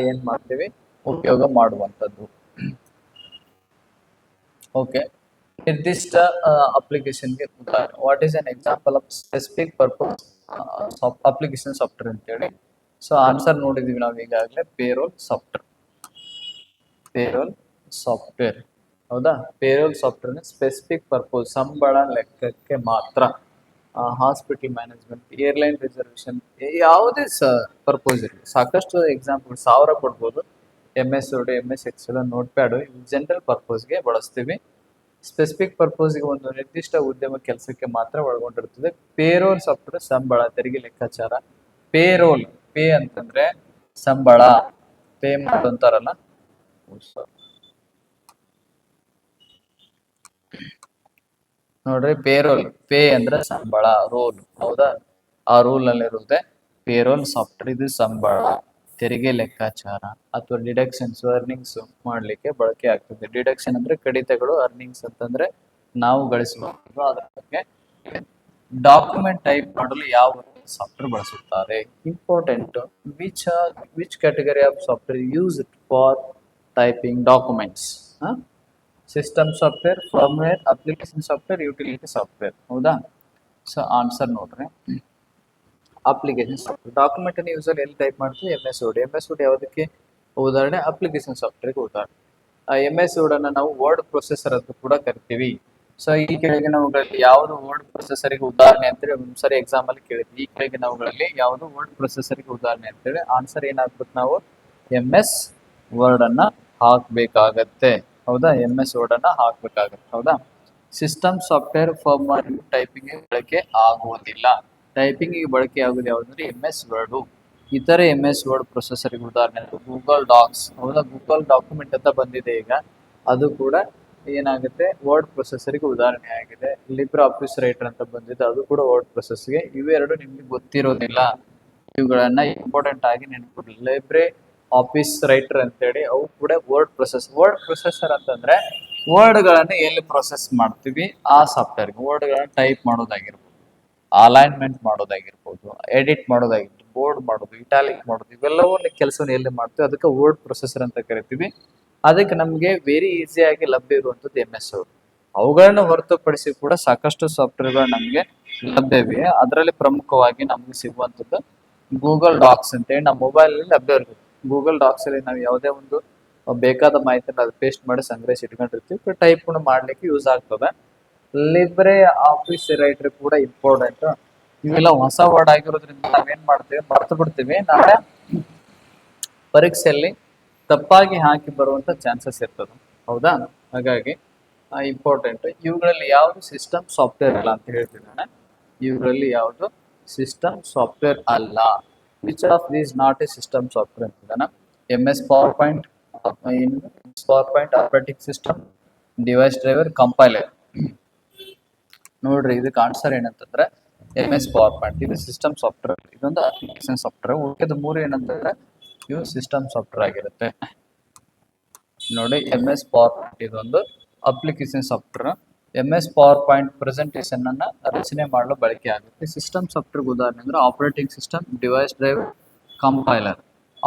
ಏನ್ ಮಾಡ್ತೀವಿ, ಉಪಯೋಗ ಮಾಡುವಂಥದ್ದು. ಓಕೆ, ನಿರ್ದಿಷ್ಟ ಅಪ್ಲಿಕೇಶನ್ಗೆ ಉದಾಹರಣೆ. What is an example of specific purpose application software ಅಂತೇಳಿ. ಸೊ ಆನ್ಸರ್ ನೋಡಿದೀವಿ ನಾವು ಈಗಾಗಲೇ, ಪೇರೋಲ್ ಸಾಫ್ಟ್ವೇರ್, ಹೌದಾ? ಪೇರೋಲ್ ಸಾಫ್ಟ್ವೇರ್ ಸ್ಪೆಸಿಫಿಕ್ ಪರ್ಪಸ್, ಸಂಬಳ ಲೆಕ್ಕಕ್ಕೆ ಮಾತ್ರ. ಹಾಸ್ಪಿಟಲ್ ಮ್ಯಾನೇಜ್ಮೆಂಟ್, ಏರ್ಲೈನ್ ರಿಸರ್ವೇಶನ್, ಯಾವುದೇ ಪರ್ಪೋಸ್ ಇರಲಿ, ಸಾಕಷ್ಟು ಎಕ್ಸಾಂಪಲ್ 1000 ಕೊಡ್ಬೋದು. MS Word, MS Excel, Notepad, general ಪರ್ಪಸ್ಗೆ ಬಳಸ್ತೀವಿ. ಸ್ಪೆಸಿಫಿಕ್ ಪರ್ಪಸ್ಗೆ ಒಂದು ನಿರ್ದಿಷ್ಟ ಉದ್ಯಮ ಕೆಲಸಕ್ಕೆ ಮಾತ್ರ ಒಳಗೊಂಡಿರ್ತದೆ. ಪೇರೋಲ್ ಸಾಫ್ಟ್ವೇರ್ ಸಂಬಳ, ತೆರಿಗೆ ಲೆಕ್ಕಾಚಾರ. ಪೇ ಅಂತಂದ್ರೆ ಸಂಬಳ, ಪೇ ಅಂತಾರಲ್ಲ. ನೋಡ್ರಿ, ಪೇ ಅಂದ್ರೆ ಸಂಬಳ, ರೋಲ್, ಹೌದಾ? ಆ ರೂಲ್ ನಲ್ಲಿ ಇರುತ್ತೆ ಪೇರೋಲ್ ಸಾಫ್ಟ್ವೇರ್. ಇದು ಸಂಬಳ, ತೆರಿಗೆ ಲೆಕ್ಕಾಚಾರ ಅಥವಾ ಡಿಡಕ್ಷನ್ಸ್, ಅರ್ನಿಂಗ್ಸ್ ಮಾಡ್ಲಿಕ್ಕೆ ಬಳಕೆ ಆಗ್ತದೆ. ಡಿಡಕ್ಷನ್ ಅಂದ್ರೆ ಕಡಿತಗಳು, ಅರ್ನಿಂಗ್ಸ್ ಅಂತಂದ್ರೆ ನಾವು ಗಳಿಸುವಂಥದ್ದು. ಅದರ ಬಗ್ಗೆ ಡಾಕ್ಯುಮೆಂಟ್ ಟೈಪ್ ಮಾಡಲು ಯಾವ ಸಾಫ್ಟ್ವೇರ್ ಬಳಸುತ್ತಾರೆ? Important, which category of software used for typing documents? System software, firmware, application software, utility software. ಹೌದಾ? ಸೊ ಆನ್ಸರ್ ನೋಡ್ರಿ, ಅಪ್ಲಿಕೇಶನ್ ಸಾಫ್ಟ್ವೇರ್. ಡಾಕ್ಯುಮೆಂಟ್ ಅನ್ನು ಯೂಸರ್ ಎಲ್ಲಿ ಟೈಪ್ ಮಾಡ್ತೀವಿ? MS Word ಯಾವುದಕ್ಕೆ ಉದಾಹರಣೆ? ಅಪ್ಲಿಕೇಶನ್ ಸಾಫ್ಟ್ವೇರ್ಗೆ ಉದಾಹರಣೆ. MS Word ಅನ್ನು ನಾವು ವರ್ಡ್ ಪ್ರೊಸೆಸರ್ ಅಂತ ಕೂಡ ಕರಿತೀವಿ. ಸೊ ಈ ಕೆಳಗಿನವುಗಳಲ್ಲಿ ಯಾವುದು ವರ್ಡ್ ಪ್ರೊಸೆಸರ್ಗೆ ಉದಾಹರಣೆ ಅಂತೇಳಿ ಒಂದ್ಸರಿ ಎಕ್ಸಾಮ್ ಅಲ್ಲಿ ಕೇಳಿದ್ವಿ. ಈ ಕೆಳಗಿನವುಗಳಲ್ಲಿ ಯಾವುದು ವರ್ಡ್ ಪ್ರೊಸೆಸರ್ಗೆ ಉದಾಹರಣೆ ಅಂತೇಳಿ ಆನ್ಸರ್ ಏನಾಗ್ಬೇಕು? ನಾವು MS Word ಅನ್ನ ಹಾಕ್ಬೇಕಾಗತ್ತೆ. ಹೌದಾ? MS Word ಅನ್ನ ಹಾಕ್ಬೇಕಾಗತ್ತೆ. ಹೌದಾ? ಸಿಸ್ಟಮ್ ಸಾಫ್ಟ್ವೇರ್ ಫರ್ಮ್ವೇರ್ ಟೈಪಿಂಗ್ ಬಳಕೆ ಆಗುವುದಿಲ್ಲ. ಟೈಪಿಂಗ್ ಬಳಕೆ ಆಗುವುದು ಯಾವುದಂದ್ರೆ MS Word. ಇತರೆ MS Word ಪ್ರೊಸೆಸರ್ಗೆ ಉದಾಹರಣೆ ಗೂಗಲ್ ಡಾಕ್ಸ್. ಹೌದಾ? ಗೂಗಲ್ ಡಾಕ್ಯುಮೆಂಟ್ ಅಂತ ಬಂದಿದೆ ಈಗ, ಅದು ಕೂಡ ಏನಾಗುತ್ತೆ? ವರ್ಡ್ ಪ್ರೊಸೆಸರ್ಗೆ ಉದಾಹರಣೆ ಆಗಿದೆ. ಲಿಬ್ರೆ ಆಫೀಸ್ ರೈಟರ್ ಅಂತ ಬಂದಿದೆ, ಅದು ಕೂಡ ವರ್ಡ್ ಪ್ರೊಸೆಸ್ಗೆ. ಇವೆರಡು ನಿಮ್ಗೆ ಗೊತ್ತಿರೋದಿಲ್ಲ, ಇವುಗಳನ್ನ ಇಂಪಾರ್ಟೆಂಟ್ ಆಗಿ ನೆನಪಿಡಿ. ಲೈಬ್ರೆ ಆಫೀಸ್ ರೈಟರ್ ಅಂತೇಳಿ ಅವು ಕೂಡ ವರ್ಡ್ ಪ್ರೊಸೆಸರ್ ಅಂತಂದ್ರೆ ವರ್ಡ್ಗಳನ್ನು ಎಲ್ಲಿ ಪ್ರೊಸೆಸ್ ಮಾಡ್ತೀವಿ ಆ ಸಾಫ್ಟ್ವೇರ್ಗೆ. ವರ್ಡ್ಗಳನ್ನ ಟೈಪ್ ಮಾಡೋದಾಗಿರ್ಬೋದು, ಅಲೈನ್ಮೆಂಟ್ ಮಾಡೋದಾಗಿರ್ಬೋದು, ಎಡಿಟ್ ಮಾಡೋದಾಗಿರ್ಬೋದು, ಬೋರ್ಡ್ ಮಾಡೋದು, ಇಟಾಲಿಕ್ ಮಾಡೋದು, ಇವೆಲ್ಲವೂ ಕೆಲಸವನ್ನು ಎಲ್ಲಿ ಮಾಡ್ತೀವಿ ಅದಕ್ಕೆ ವರ್ಡ್ ಪ್ರೊಸೆಸರ್ ಅಂತ ಕರಿತೀವಿ. ಅದಕ್ಕೆ ನಮಗೆ ವೆರಿ ಈಸಿಯಾಗಿ ಲಭ್ಯ ಇರುವಂಥದ್ದು MS Word. ಅವುಗಳನ್ನು ಹೊರತುಪಡಿಸಿ ಕೂಡ ಸಾಕಷ್ಟು ಸಾಫ್ಟ್ವೇರ್ಗಳು ನಮಗೆ ಲಭ್ಯವಿವೆ. ಅದರಲ್ಲಿ ಪ್ರಮುಖವಾಗಿ ನಮಗೆ ಸಿಗುವಂಥದ್ದು ಗೂಗಲ್ ಡಾಕ್ಸ್ ಅಂತೇಳಿ ನಮ್ಮ ಮೊಬೈಲಲ್ಲಿ ಲಭ್ಯ ಇರುತ್ತೆ. ಗೂಗಲ್ ಡಾಕ್ಸ್ ಅಲ್ಲಿ ನಾವು ಯಾವುದೇ ಒಂದು ಬೇಕಾದ ಮಾಹಿತಿಯನ್ನು ಅದು ಪೇಸ್ಟ್ ಮಾಡಿ ಸಂಗ್ರಹಿಸಿ ಇಟ್ಕೊಂಡಿರ್ತೀವಿ, ಟೈಪ್ ಮಾಡ್ಲಿಕ್ಕೆ ಯೂಸ್ ಆಗ್ತದೆ. ಲಿಬ್ರೆ ಆಫೀಸ್ ರೈಟರ್ ಕೂಡ ಇಂಪಾರ್ಟೆಂಟ್. ಇವೆಲ್ಲ ಹೊಸ ವರ್ಡ್ ಆಗಿರೋದ್ರಿಂದ ನಾವೇನ್ ಮಾಡ್ತೀವಿ? ಮರ್ತು ಬಿಡ್ತೀವಿ. ನಾಳೆ ಪರೀಕ್ಷೆಯಲ್ಲಿ ತಪ್ಪಾಗಿ ಹಾಕಿ ಬರುವಂತ ಚಾನ್ಸಸ್ ಇರ್ತದೆ. ಹೌದಾ? ಹಾಗಾಗಿ ಇಂಪಾರ್ಟೆಂಟ್. ಇವುಗಳಲ್ಲಿ ಯಾವುದು ಸಿಸ್ಟಮ್ ಸಾಫ್ಟ್ವೇರ್ ಅಲ್ಲ ಅಂತ ಹೇಳ್ತಿದ್ದಾನೆ. ಇವುಗಳಲ್ಲಿ ಯಾವುದು ಸಿಸ್ಟಮ್ ಸಾಫ್ಟ್ವೇರ್ ಅಲ್ಲ. Which of these not a system software ಅಂತಿದ್ದಾನೆ. MS PowerPoint, operating system, device driver, compiler. ನೋಡ್ರಿ, ಇದಕ್ಕೆ ಆನ್ಸರ್ ಏನಂತಂದ್ರೆ MS PowerPoint. ಇದು ಸಿಸ್ಟಮ್ ಸಾಫ್ಟ್ವೇರ್, ಇದೊಂದು ಅಪ್ಲಿಕೇಶನ್ ಸಾಫ್ಟ್ವೇರ್. ಉಳಿದ ಮೂರು ಏನಂತಂದ್ರೆ ಇವು ಸಿಸ್ಟಮ್ ಸಾಫ್ಟ್ವೇರ್ ಆಗಿರುತ್ತೆ. ನೋಡಿ, MS PowerPoint ಇದೊಂದು application software. MS PowerPoint presentation ಅನ್ನ ರಚನೆ ಮಾಡಲು ಬಳಕೆ ಆಗುತ್ತೆ. ಸಿಸ್ಟಮ್ ಸಾಫ್ಟ್ವೇರ್ ಉದಾಹರಣೆ ಅಂದ್ರೆ operating system, device driver, compiler.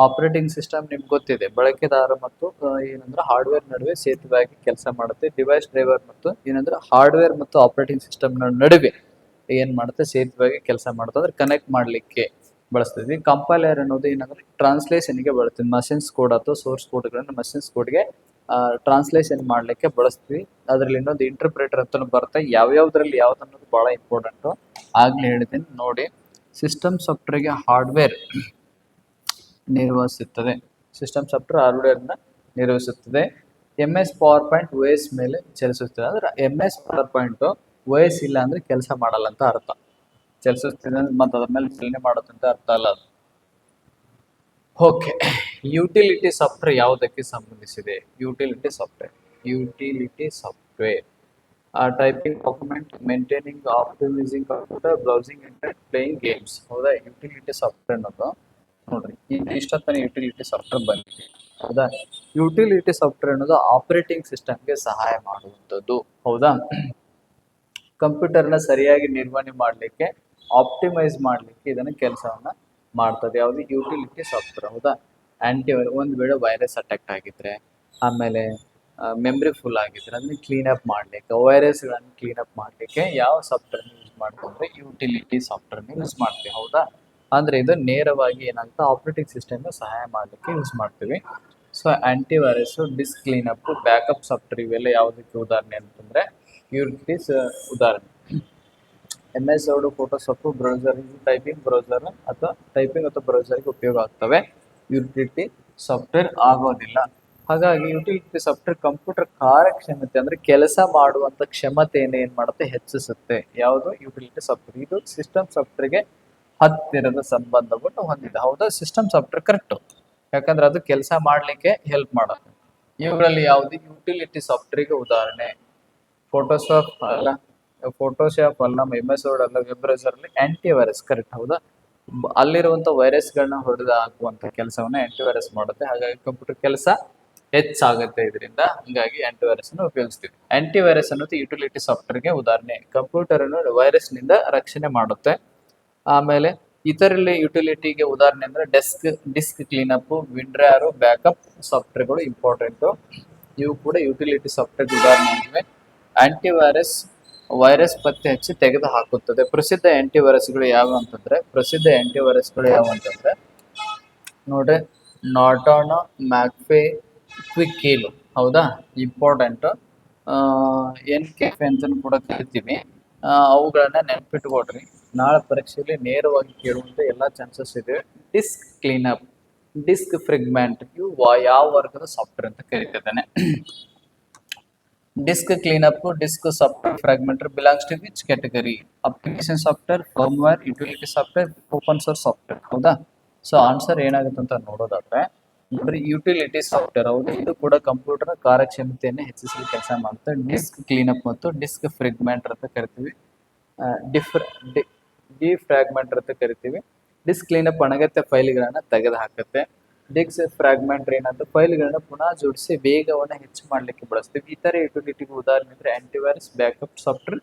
Operating system ನಿಮ್ಗೆ ಗೊತ್ತಿದೆ, ಬಳಕೆದಾರ ಮತ್ತು ಏನಂದ್ರೆ ಹಾರ್ಡ್ವೇರ್ ನಡುವೆ ಸೇತುವೆಯಾಗಿ ಕೆಲಸ ಮಾಡುತ್ತೆ. ಡಿವೈಸ್ ಡ್ರೈವರ್ ಮತ್ತು ಏನಂದ್ರೆ ಹಾರ್ಡ್ವೇರ್ ಮತ್ತು ಆಪರೇಟಿಂಗ್ ಸಿಸ್ಟಮ್ ನಡುವೆ ಏನ್ ಮಾಡುತ್ತೆ? ಸೇತುವೆಯಾಗಿ ಕೆಲಸ ಮಾಡುತ್ತೆ, ಅಂದ್ರೆ ಕನೆಕ್ಟ್ ಮಾಡ್ಲಿಕ್ಕೆ ಬಳಸ್ತೀವಿ. ಕಂಪೈಲರ್ ಅನ್ನೋದು ಏನಂದ್ರೆ ಟ್ರಾನ್ಸ್ಲೇಷನ್ಗೆ ಬಳಸ್ತೀವಿ. ಮಷಿನ್ಸ್ ಕೋಡ್ ಅಥವಾ ಸೋರ್ಸ್ ಕೋಡ್ಗಳನ್ನು ಮಷಿನ್ಸ್ ಕೋಡ್ಗೆ ಟ್ರಾನ್ಸ್ಲೇಷನ್ ಮಾಡ್ಲಿಕ್ಕೆ ಬಳಸ್ತೀವಿ. ಅದ್ರಲ್ಲಿ ಇನ್ನೊಂದು ಇಂಟರ್ಪ್ರೇಟರ್ ಅಂತ ಬರುತ್ತೆ. ಯಾವ್ಯಾವ್ದ್ರಲ್ಲಿ ಯಾವ್ದು ಅನ್ನೋದು ಬಹಳ ಇಂಪಾರ್ಟೆಂಟು, ಆಗ್ಲೇ ಹೇಳಿದ್ದೀನಿ ನೋಡಿ. ಸಿಸ್ಟಮ್ ಸಾಫ್ಟ್ವೇರ್ಗೆ ಹಾರ್ಡ್ವೇರ್ ನಿರ್ವಹಿಸುತ್ತದೆ. ಸಿಸ್ಟಮ್ ಸಾಫ್ಟ್ವೇರ್ ಹಾರ್ಡ್ವೇರ್ನ ನಿರ್ವಹಿಸುತ್ತದೆ. MS PowerPoint OS ಮೇಲೆ ಚಲಿಸುತ್ತದೆ. ಅಂದ್ರೆ MS PowerPoint OS ಇಲ್ಲ ಅಂದ್ರೆ ಕೆಲಸ ಮಾಡಲ್ಲ ಅಂತ ಅರ್ಥ. ಚಲಿಸುತ್ತದೆ ಮತ್ತು ಅದ್ರ ಮೇಲೆ ಚಲನೆ ಮಾಡುತ್ತೆ ಅಂತ ಅರ್ಥ ಅಲ್ಲ ಅದು. ಓಕೆ, ಯುಟಿಲಿಟಿ ಸಾಫ್ಟ್ವೇರ್ ಯಾವುದಕ್ಕೆ ಸಂಬಂಧಿಸಿದೆ? Utility software typing document, maintaining, optimising computer, browsing internet, playing games. ಹೌದಾ? ಯುಟಿಲಿಟಿ ಸಾಫ್ಟ್ವೇರ್ ಅನ್ನೋದು ನೋಡ್ರಿ, ಇಷ್ಟೊತ್ತನೇ ಯುಟಿಲಿಟಿ ಸಾಫ್ಟ್ವೇರ್ ಬಂದಿದೆ. ಹೌದಾ? ಯುಟಿಲಿಟಿ ಸಾಫ್ಟ್ವೇರ್ ಅನ್ನೋದು ಆಪರೇಟಿಂಗ್ ಸಿಸ್ಟಮ್ಗೆ ಸಹಾಯ ಮಾಡುವಂಥದ್ದು. ಹೌದಾ? ಕಂಪ್ಯೂಟರ್ನ ಸರಿಯಾಗಿ ನಿರ್ವಹಣೆ ಮಾಡಲಿಕ್ಕೆ, ಆಪ್ಟಿಮೈಸ್ ಮಾಡಲಿಕ್ಕೆ ಇದನ್ನ ಕೆಲಸವನ್ನ ಮಾಡ್ತದೆ. ಯಾವುದು? Utility software. ಹೌದಾ? ಆಂಟಿವೈರಸ್, ಒಂದು ವೇಳೆ ವೈರಸ್ ಅಟ್ಯಾಕ್ ಆಗಿದ್ರೆ, ಆಮೇಲೆ ಮೆಮ್ರಿ ಫುಲ್ ಆಗಿದ್ರೆ ಅದನ್ನ ಕ್ಲೀನ್ ಅಪ್ ಮಾಡಲಿಕ್ಕೆ, ವೈರಸ್ಗಳನ್ನು ಕ್ಲೀನ್ ಅಪ್ ಮಾಡಲಿಕ್ಕೆ ಯಾವ ಸಾಫ್ಟ್ವೇರ್ ಯೂಸ್ ಮಾಡ್ಕೊಂಡ್ರೆ? ಯುಟಿಲಿಟಿ ಸಾಫ್ಟ್ವೇರ್ ಯೂಸ್ ಮಾಡ್ತೀವಿ. ಹೌದಾ? ಅಂದ್ರೆ ಇದು ನೇರವಾಗಿ ಏನಾಗುತ್ತೆ? ಆಪರೇಟಿಂಗ್ ಸಿಸ್ಟಮ್ಗೆ ಸಹಾಯ ಮಾಡಲಿಕ್ಕೆ ಯೂಸ್ ಮಾಡ್ತೀವಿ. So antivirus, disk clean up, backup software, ಇವೆಲ್ಲ ಯಾವುದಕ್ಕೆ ಉದಾಹರಣೆ ಅಂತಂದ್ರೆ ಯುಟಿಲಿಟೀಸ್ ಉದಾಹರಣೆ. MS Word, Photoshop, browser, typing browser ಅಥವಾ ಬ್ರೌಸರ್ಗೆ ಉಪಯೋಗ ಆಗ್ತವೆ. ಯುಟಿಲಿಟಿ ಸಾಫ್ಟ್ವೇರ್ ಆಗೋದಿಲ್ಲ. ಹಾಗಾಗಿ ಯುಟಿಲಿಟಿ ಸಾಫ್ಟ್ವೇರ್ ಕಂಪ್ಯೂಟರ್ ಕಾರ್ಯಕ್ಷಮತೆ ಅಂದ್ರೆ ಕೆಲಸ ಮಾಡುವಂತ ಕ್ಷಮತೆಯನ್ನು ಏನ್ ಮಾಡುತ್ತೆ? ಹೆಚ್ಚಿಸುತ್ತೆ. ಯಾವುದು? Utility software. ಇದು ಸಿಸ್ಟಮ್ ಸಾಫ್ಟ್ವೇರ್ಗೆ ಹತ್ತಿರದ ಸಂಬಂಧವನ್ನು ಹೊಂದಿದೆ. ಹೌದಾ? ಸಿಸ್ಟಮ್ ಸಾಫ್ಟ್ವೇರ್ ಕರೆಕ್ಟ್, ಯಾಕಂದ್ರೆ ಅದು ಕೆಲಸ ಮಾಡ್ಲಿಕ್ಕೆ ಹೆಲ್ಪ್ ಮಾಡುತ್ತೆ. ಇವುಗಳಲ್ಲಿ ಯಾವುದು ಯುಟಿಲಿಟಿ ಸಾಫ್ಟ್ವೇರ್ಗೆ ಉದಾಹರಣೆ? ಫೋಟೋಶಾಪ್ ಅಲ್ಲ, MS Word ಅಲ್ಲ, ವೆಬ್ ಬ್ರೌಸರ್ ಅಲ್ಲಿ ಆಂಟಿವೈರಸ್ ಕರೆಕ್ಟ್. ಹೌದಾ? ಅಲ್ಲಿರುವಂತ ವೈರಸ್ಗಳನ್ನ ಹೊಡೆದು ಹಾಕುವಂತ ಕೆಲಸವನ್ನ ಆಂಟಿವೈರಸ್ ಮಾಡುತ್ತೆ. ಹಾಗಾಗಿ ಕಂಪ್ಯೂಟರ್ ಕೆಲಸ ಹೆಚ್ಚಾಗುತ್ತೆ ಇದರಿಂದ. ಹಂಗಾಗಿ ಆಂಟಿವೈರಸ್ ಅನ್ನು ಉಪಯೋಗಿಸ್ತೀವಿ. ಆಂಟಿವೈರಸ್ ಅನ್ನೋದು ಯುಟಿಲಿಟಿ ಸಾಫ್ಟ್ವೇರ್ಗೆ ಉದಾಹರಣೆ. ಕಂಪ್ಯೂಟರ್ ಅನ್ನು ವೈರಸ್ ನಿಂದ ರಕ್ಷಣೆ ಮಾಡುತ್ತೆ. ಆಮೇಲೆ ಇತರಲ್ಲಿ ಯುಟಿಲಿಟಿಗೆ ಉದಾಹರಣೆ ಅಂದ್ರೆ ಡಿಸ್ಕ್ ಕ್ಲೀನಪ್, ವಿಂಡ್ರಾರು, ಬ್ಯಾಕಪ್ ಸಾಫ್ಟ್ವೇರ್ಗಳು ಇಂಪಾರ್ಟೆಂಟು. ಇವು ಕೂಡ ಯುಟಿಲಿಟಿ ಸಾಫ್ಟ್ವೇರ್ ಉದಾಹರಣೆಯಾಗಿವೆ. ಆಂಟಿವೈರಸ್ ವೈರಸ್ ಪತ್ತೆ ಹಚ್ಚಿ ತೆಗೆದು ಹಾಕುತ್ತದೆ. ಪ್ರಸಿದ್ಧ ಆಂಟಿವೈರಸ್ಗಳು ಯಾವ ಅಂತಂದ್ರೆ ನೋಡ್ರಿ, ನಾರ್ಟಾನ್, ಮ್ಯಾಕ್ಫೇ, ಕ್ವಿಕ್ಕೀಲು. ಹೌದಾ, ಇಂಪಾರ್ಟೆಂಟ್. ಎನ್ ಕೆಫೆ ಅಂತ ಕೂಡ ಕರಿತೀವಿ. ಅವುಗಳನ್ನ ನೆನ್ಪಿಟ್ಕೊಡ್ರಿ, ನಾಳೆ ಪರೀಕ್ಷೆಯಲ್ಲಿ ನೇರವಾಗಿ ಕೇಳುವಂತ ಎಲ್ಲಾ ಚಾನ್ಸಸ್ ಇದೆ. ಡಿಸ್ಕ್ ಕ್ಲೀನಪ್, ಡಿಸ್ಕ್ ಫ್ರಿಗ್ಮೆಂಟ್, ಇವು ಯಾವ ವರ್ಗದ ಸಾಫ್ಟ್ವೇರ್ ಅಂತ ಕರೀತಿದ್ದಾನೆ. Disk cleanup, disk software fragmenter belongs to which category? Application software, firmware, utility software, open source software. ಹೌದಾ, ಸೊ ಆನ್ಸರ್ ಏನಾಗುತ್ತೆ ಅಂತ ನೋಡೋದಾದ್ರೆ ನೋಡ್ರಿ, ಯುಟಿಲಿಟಿ ಸಾಫ್ಟ್ವೇರ್. ಹೌದು, ಇದು ಕೂಡ ಕಂಪ್ಯೂಟರ್ ಕಾರ್ಯಕ್ಷಮತೆಯನ್ನು ಹೆಚ್ಚಿಸಲು ಕೆಲಸ ಮಾಡುತ್ತೆ. ಡಿಸ್ಕ್ ಕ್ಲೀನಪ್ ಮತ್ತು ಡಿಸ್ಕ್ ಫ್ರಿಗ್ಮೆಂಟರ್ ಅಂತ ಕರಿತೀವಿ. ಡಿಫ್ರಾಗ್ಮೆಂಟರ್ ಅಂತ ಕರಿತೀವಿ. ಡಿಸ್ಕ್ ಕ್ಲೀನಪ್ ಅನಗತ್ಯ ಫೈಲ್ಗಳನ್ನ ತೆಗೆದು ಹಾಕುತ್ತೆ. ಡಿಸ್ಕ್ ಫ್ರಾಗ್ಮೆಂಟರ್ ಏನಂದ್ರೆ ಫೈಲ್ಗಳನ್ನ ಪುನಃ ಜೋಡಿಸಿ ವೇಗವನ್ನು ಹೆಚ್ಚು ಮಾಡಲಿಕ್ಕೆ ಬಳಸ್ತೀವಿ. ಈ ತರ ಯುಟಿಲಿಟಿಗೆ ಉದಾಹರಣೆ ಅಂದ್ರೆ antivirus, backup software.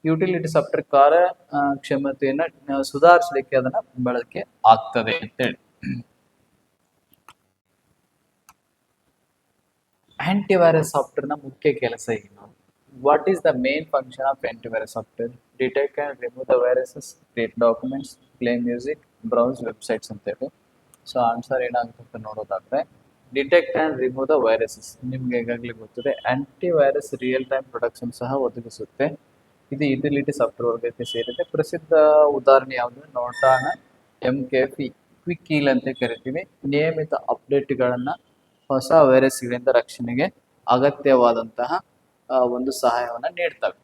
Utility software ಕಾರ್ಯಕ್ಷಮತೆಯನ್ನು ಸುಧಾರಿಸಲಿಕ್ಕೆ ಅದನ್ನ ಬಳಕೆ ಆಗ್ತದೆ ಅಂತೇಳಿ. ಆಂಟಿವೈರಸ್ ಸಾಫ್ಟ್ವೇರ್ನ ಮುಖ್ಯ ಕೆಲಸ ಏನು? What is the main function of antivirus software? Detect and remove the viruses, create documents, play music, browse websites ಅಂತೇಳಿ. ಸೊ ಆನ್ಸರ್ ಏನಾಗುತ್ತೆ ಅಂತ ನೋಡೋದಾದ್ರೆ detect and remove the viruses. ನಿಮ್ಗೆ ಈಗಾಗಲೇ ಗೊತ್ತಿದೆ, ಆಂಟಿವೈರಸ್ ರಿಯಲ್ ಟೈಮ್ ಪ್ರೊಡಕ್ಷನ್ ಸಹ ಒದಗಿಸುತ್ತೆ. ಇದು ಯುಟಿಲಿಟಿ ಸಾಫ್ಟ್ವೇರ್ ವರ್ಗಕ್ಕೆ ಸೇರಿದೆ. ಪ್ರಸಿದ್ಧ ಉದಾಹರಣೆ ಯಾವುದು? ನೋಟಾನ, MKFE, ಕ್ವಿಕ್ಕೀಲ್ ಅಂತ ಕರಿತೀವಿ. ನಿಯಮಿತ ಅಪ್ಡೇಟ್ಗಳನ್ನ ಹೊಸ ವೈರಸ್ಗಳಿಂದ ರಕ್ಷಣೆಗೆ ಅಗತ್ಯವಾದಂತಹ ಒಂದು ಸಹಾಯವನ್ನು ನೀಡ್ತವೆ.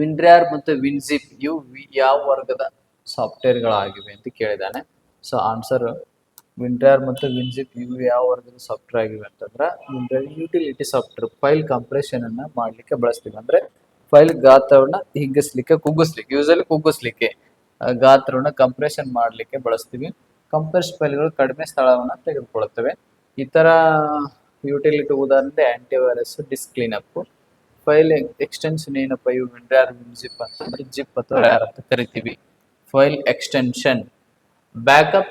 ವಿನ್ರ್ಯಾರ್ ಮತ್ತು ವಿನ್ಜಿಪ್ ಇವು ಯಾವ ವರ್ಗದ ಸಾಫ್ಟ್ವೇರ್ಗಳಾಗಿವೆ ಅಂತ ಕೇಳಿದಾನೆ. ಸೊ ಆನ್ಸರ್ ವಿನ್ರ್ಯಾರ್ ಮತ್ತು ವಿನ್ಜಿಪ್ ಇವು ಯಾವ ವರ್ಗದ ಸಾಫ್ಟ್ವೇರ್ ಆಗಿವೆ ಅಂತಂದ್ರೆ ವಿನ್ರ್ಯಾರ್ ಯುಟಿಲಿಟಿ ಸಾಫ್ಟ್ವೇರ್. ಫೈಲ್ ಕಂಪ್ರೆಷನ್ ಅನ್ನ ಮಾಡ್ಲಿಕ್ಕೆ ಬಳಸ್ತೀವಿ. ಅಂದ್ರೆ ಫೈಲ್ ಗಾತ್ರವನ್ನ ಕುಗ್ಗಿಸ್ಲಿಕ್ಕೆ ಯೂಸಲಿ ಗಾತ್ರವನ್ನ ಕಂಪ್ರೆಷನ್ ಮಾಡ್ಲಿಕ್ಕೆ ಬಳಸ್ತೀವಿ. ಕಂಪ್ರೆಸ್ ಫೈಲ್ಗಳು ಕಡಿಮೆ ಸ್ಥಳವನ್ನ ತೆಗೆದುಕೊಳ್ಳುತ್ತವೆ. ಈ ತರ ಯುಟಿಲಿಟಿ ಉದಾಹರಣೆ antivirus, disk cleanup. File extension ಏನಪ್ಪ? ಇವು ವಿನ್ರ್ಯಾರ್, ವಿನ್ಜಿಪ್ ಅಂತಂದ್ರೆ ಜಿಪ್ ಅಥವಾ ರ್ಯಾರ್ ಅಂತ ಕರಿತೀವಿ. File extension. ಬ್ಯಾಕಪ್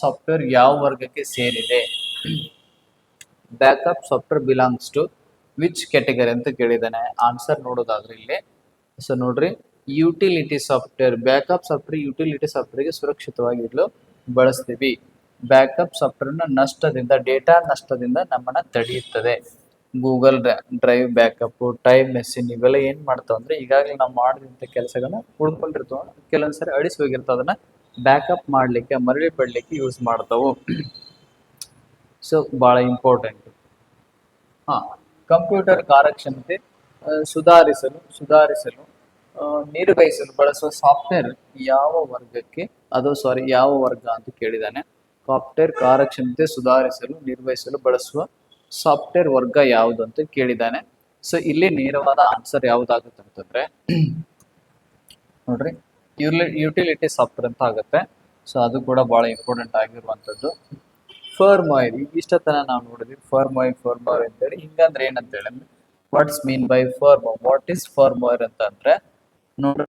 ಸಾಫ್ಟ್ವೇರ್ ಯಾವ ವರ್ಗಕ್ಕೆ ಸೇರಿದೆ? Backup software belongs to which category ಅಂತ ಕೇಳಿದಾನೆ. ಆನ್ಸರ್ ನೋಡೋದಾದ್ರೆ ಇಲ್ಲಿ ಸೊ ನೋಡ್ರಿ, utility software. Backup software utility ಸಾಫ್ಟ್ವೇರ್ಗೆ ಸುರಕ್ಷಿತವಾಗಿರಲು ಬಳಸ್ತೀವಿ. ಬ್ಯಾಕಪ್ ಸಾಫ್ಟ್ವೇರ್ನ ಡೇಟಾ ನಷ್ಟದಿಂದ ನಮ್ಮನ್ನ ತಡೆಯುತ್ತದೆ. Google Drive backup, Time Machine ಇವೆಲ್ಲ ಏನ್ ಮಾಡ್ತಾವ ಅಂದ್ರೆ ಈಗಾಗಲೇ ನಾವು ಮಾಡಿದಂಥ ಕೆಲಸಗಳನ್ನ ಉಳ್ಕೊಂಡಿರ್ತಾವ, ಕೆಲವೊಂದ್ಸರಿ ಅಳಿಸಿ ಹೋಗಿರ್ತಾವ, ಅದನ್ನ ಬ್ಯಾಕಪ್ ಮಾಡ್ಲಿಕ್ಕೆ, ಮರಳಿ ಪಡ್ಲಿಕ್ಕೆ ಯೂಸ್ ಮಾಡ್ತಾವು. ಸೊ ಬಹಳ ಇಂಪಾರ್ಟೆಂಟ್. ಕಂಪ್ಯೂಟರ್ ಕಾರ್ಯಕ್ಷಮತೆ ಸುಧಾರಿಸಲು ನಿರ್ವಹಿಸಲು ಬಳಸುವ ಸಾಫ್ಟ್ವೇರ್ ಯಾವ ವರ್ಗ ಅಂತ ಕೇಳಿದಾನೆ. ಸಾಫ್ಟ್ವೇರ್ ಕಾರ್ಯಕ್ಷಮತೆ ಸುಧಾರಿಸಲು ನಿರ್ವಹಿಸಲು ಬಳಸುವ ಸಾಫ್ಟ್ವೇರ್ ವರ್ಗ ಯಾವುದು ಅಂತ ಕೇಳಿದಾನೆ. ಸೊ ಇಲ್ಲಿ ನೇರವಾದ ಆನ್ಸರ್ ಯಾವ್ದಾಗುತ್ತೆ ಅಂತಂದ್ರೆ ನೋಡ್ರಿ, ಯುಟಿಲಿಟಿ ಸಾಫ್ಟ್ವೇರ್ ಅಂತ ಆಗುತ್ತೆ. ಸೊ ಅದು ಕೂಡ ಬಹಳ ಇಂಪಾರ್ಟೆಂಟ್ ಆಗಿರುವಂತದ್ದು. ಫರ್ಮ್ವೇರ್, ಇಷ್ಟತನ ನಾವು ನೋಡಿದ್ವಿ. ಫರ್ಮ್ವೇರ್ ಅಂತೇಳಿ ಹಿಂಗಂದ್ರೆ ಏನಂತ ಹೇಳಿ, what's mean by what is firmware ಅಂತ ಅಂದ್ರೆ ನೋಡ್ರಿ,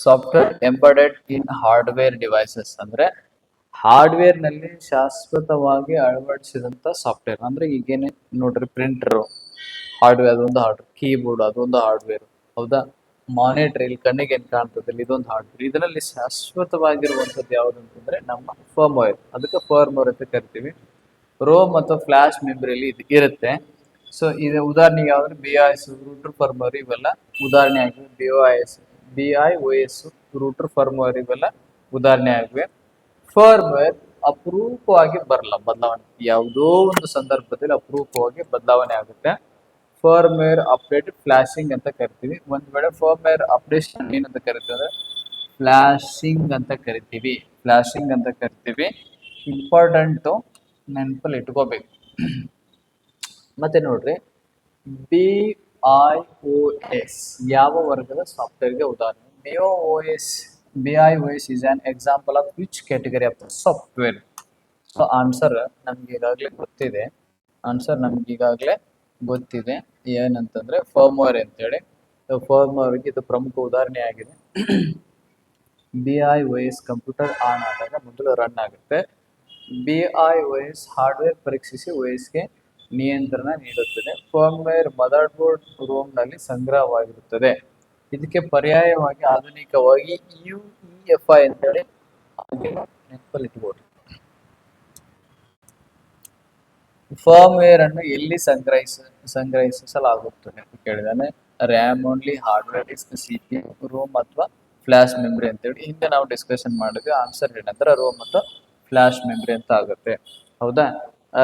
ಸಾಫ್ಟ್ವೇರ್ ಎಂಬೆಡೆಡ್ ಇನ್ ಹಾರ್ಡ್ವೇರ್ ಡಿವೈಸಸ್. ಅಂದ್ರೆ ಹಾರ್ಡ್ವೇರ್ ನಲ್ಲಿ ಶಾಶ್ವತವಾಗಿ ಅಳವಡಿಸಿದಂತ ಸಾಫ್ಟ್ವೇರ್. ಅಂದ್ರೆ ಈಗೇನೆ ನೋಡ್ರಿ, ಪ್ರಿಂಟರ್ ಹಾರ್ಡ್ವೇರ್, ಅದೊಂದು ಹಾರ್ಡ್ವೇರ್. ಕೀಬೋರ್ಡ್ ಅದೊಂದು ಹಾರ್ಡ್ವೇರ್. ಹೌದಾ, ಮಾನಿಟರ್ ಇಲ್ಲಿ ಕಣ್ಣಿಗೆ ಏನ್ ಕಾಣ್ತದೆ ಇದೊಂದು ಹಾರ್ಡ್ವೇರ್. ಇದರಲ್ಲಿ ಶಾಶ್ವತವಾಗಿರುವಂತದ್ದು ಯಾವುದು ಅಂತಂದ್ರೆ ನಮ್ಮ ಫರ್ಮ್ವೇರ್. ಅದಕ್ಕೆ ಫರ್ಮ್ವೇರ್ ಅಂತ ಕರಿತೀವಿ. ರೋಮ್ ಮತ್ತು ಫ್ಲಾಶ್ ಮೆಮರಿಯಲ್ಲಿ ಇದು ಇರುತ್ತೆ. ಸೊ ಇದು ಉದಾಹರಣೆಗೆ ಯಾವ್ದು? BIOS, ರೂಟರ್ ಫರ್ಮ್ವೇರ್ ಇವೆಲ್ಲ ಉದಾಹರಣೆ ಆಗಿವೆ. BIOS, ರೂಟರ್ ಫರ್ಮ್ವೇರ್ ಇವೆಲ್ಲ ಉದಾಹರಣೆ ಆಗಿವೆ. ಫರ್ಮ್ವೇರ್ ಅಪರೂಪವಾಗಿ ಬದಲಾವಣೆ, ಯಾವುದೋ ಒಂದು ಸಂದರ್ಭದಲ್ಲಿ ಅಪರೂಪವಾಗಿ ಬದಲಾವಣೆ ಆಗುತ್ತೆ. ಫರ್ಮ್ವೇರ್ ಅಪ್ಡೇಟ್ ಫ್ಲಾಶಿಂಗ್ ಅಂತ ಕರಿತೀವಿ. ಒಂದ್ ವೇಳೆ ಫರ್ಮ್ವೇರ್ ಅಪ್ಡೇಷನ್ ಏನಂತ ಕರಿತೀವಿ? ಫ್ಲಾಶಿಂಗ್ ಅಂತ ಕರಿತೀವಿ. ಇಂಪಾರ್ಟೆಂಟ್, ನೆನಪಲ್ಲಿ ಇಟ್ಕೋಬೇಕು. ಮತ್ತೆ ನೋಡ್ರಿ, BIOS ಯಾವ ವರ್ಗದ ಸಾಫ್ಟ್ವೇರ್ಗೆ ಉದಾಹರಣೆ? BIOS is an example of which category of software? So answer ನಮ್ಗೆ ಈಗಾಗಲೇ ಗೊತ್ತಿದೆ ಏನಂತಂದ್ರೆ ಫರ್ಮ್ವೇರ್ ಅಂತೇಳಿ. ಫರ್ಮ್ವೇರ್ಗೆ ಇದು ಪ್ರಮುಖ ಉದಾಹರಣೆ ಆಗಿದೆ. BIOS ಕಂಪ್ಯೂಟರ್ ಆನ್ ಆದಾಗ ಮೊದಲು ರನ್ ಆಗುತ್ತೆ. BIOS ಹಾರ್ಡ್ವೇರ್ ಪರೀಕ್ಷಿಸಿ OSಗೆ ನಿಯಂತ್ರಣ ನೀಡುತ್ತದೆ. ಫರ್ಮ್ವೇರ್ ಮದರ್ ಬೋರ್ಡ್ ರೋಮ್ನಲ್ಲಿ ಸಂಗ್ರಹವಾಗಿರುತ್ತದೆ. ಇದಕ್ಕೆ ಪರ್ಯಾಯವಾಗಿ ಆಧುನಿಕವಾಗಿ UEFI ಅಂತೇಳಿ ನೆನಪಲ್ಲಿ ಇಟ್ಕೊಳ್ಳಿ. ಫರ್ಮ್ವೇರ್ ಅನ್ನು ಎಲ್ಲಿ ಸಂಗ್ರಹಿಸಲಾಗುತ್ತದೆ ಅಂತ ಕೇಳಿದಾನೆ. RAM only, hardware disk, CPU, ROM ಅಥವಾ ಫ್ಲಾಶ್ ಮೆಮರಿ ಅಂತೇಳಿ ಹಿಂದೆ ನಾವು ಡಿಸ್ಕಷನ್ ಮಾಡಿದ್ವಿ. ಆನ್ಸರ್ ಏನಂದ್ರೆ ರೋಮ್ ಅಥವಾ ಫ್ಲಾಶ್ ಮೆಮರಿ ಅಂತ ಆಗುತ್ತೆ. ಹೌದಾ?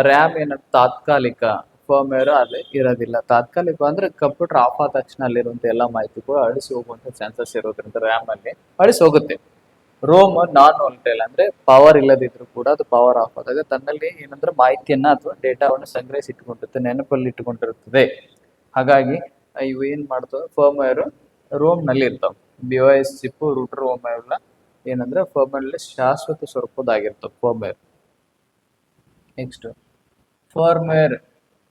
ರ್ಯಾಮ್ ಏನಂತ ತಾತ್ಕಾಲಿಕ, ಫರ್ಮ್ವೇರ್ ಅಲ್ಲಿ ಇರೋದಿಲ್ಲ. ತಾತ್ಕಾಲಿಕ ಅಂದ್ರೆ ಕಂಪ್ಯೂಟರ್ ಆಫ್ ಆದ ತಕ್ಷಣ ಅಲ್ಲಿರುವಂತ ಎಲ್ಲ ಮಾಹಿತಿಗಳು ಅಳಿಸಿ ಹೋಗುವಂತ ಚಾನ್ಸಸ್ ಇರೋದ್ರಿಂದ ರ್ಯಾಮ್ ಅಲ್ಲಿ ಅಳಿಸಿ ಹೋಗುತ್ತೆ. ರೋಮ್ ನಾನ್ ವಾಲಟೈಲ್ ಅಂದ್ರೆ ಪವರ್ ಇಲ್ಲದಿದ್ರು ಕೂಡ ಅದು ಪವರ್ ಆಫ್ ಆದಾಗ ತನ್ನಲ್ಲಿ ಏನಂದ್ರೆ ಮಾಹಿತಿಯನ್ನ ಅಥವಾ ಡೇಟಾವನ್ನು ಸಂಗ್ರಹಿಸಿ ಇಟ್ಟುಕೊಂಡಿರುತ್ತೆ, ನೆನಪಲ್ಲಿ ಇಟ್ಟುಕೊಂಡಿರುತ್ತದೆ. ಹಾಗಾಗಿ ಇವು ಏನ್ ಮಾಡ್ತಾವೆ, ಫರ್ಮ್ವೇರ್ ರೋಮ್ ನಲ್ಲಿ ಇರ್ತಾವ. BIOS ಚಿಪ್, ರೂಟರ್, ರೋಮ್ ಎಲ್ಲ ಏನಂದ್ರೆ ಫರ್ಮ್ವೇರ್ ಶಾಶ್ವತ ಸ್ವರೂಪದಾಗಿರ್ತವೆ ಫರ್ಮ್ವೇರ್. ನೆಕ್ಸ್ಟ್, ಫರ್ಮ್ವೇರ್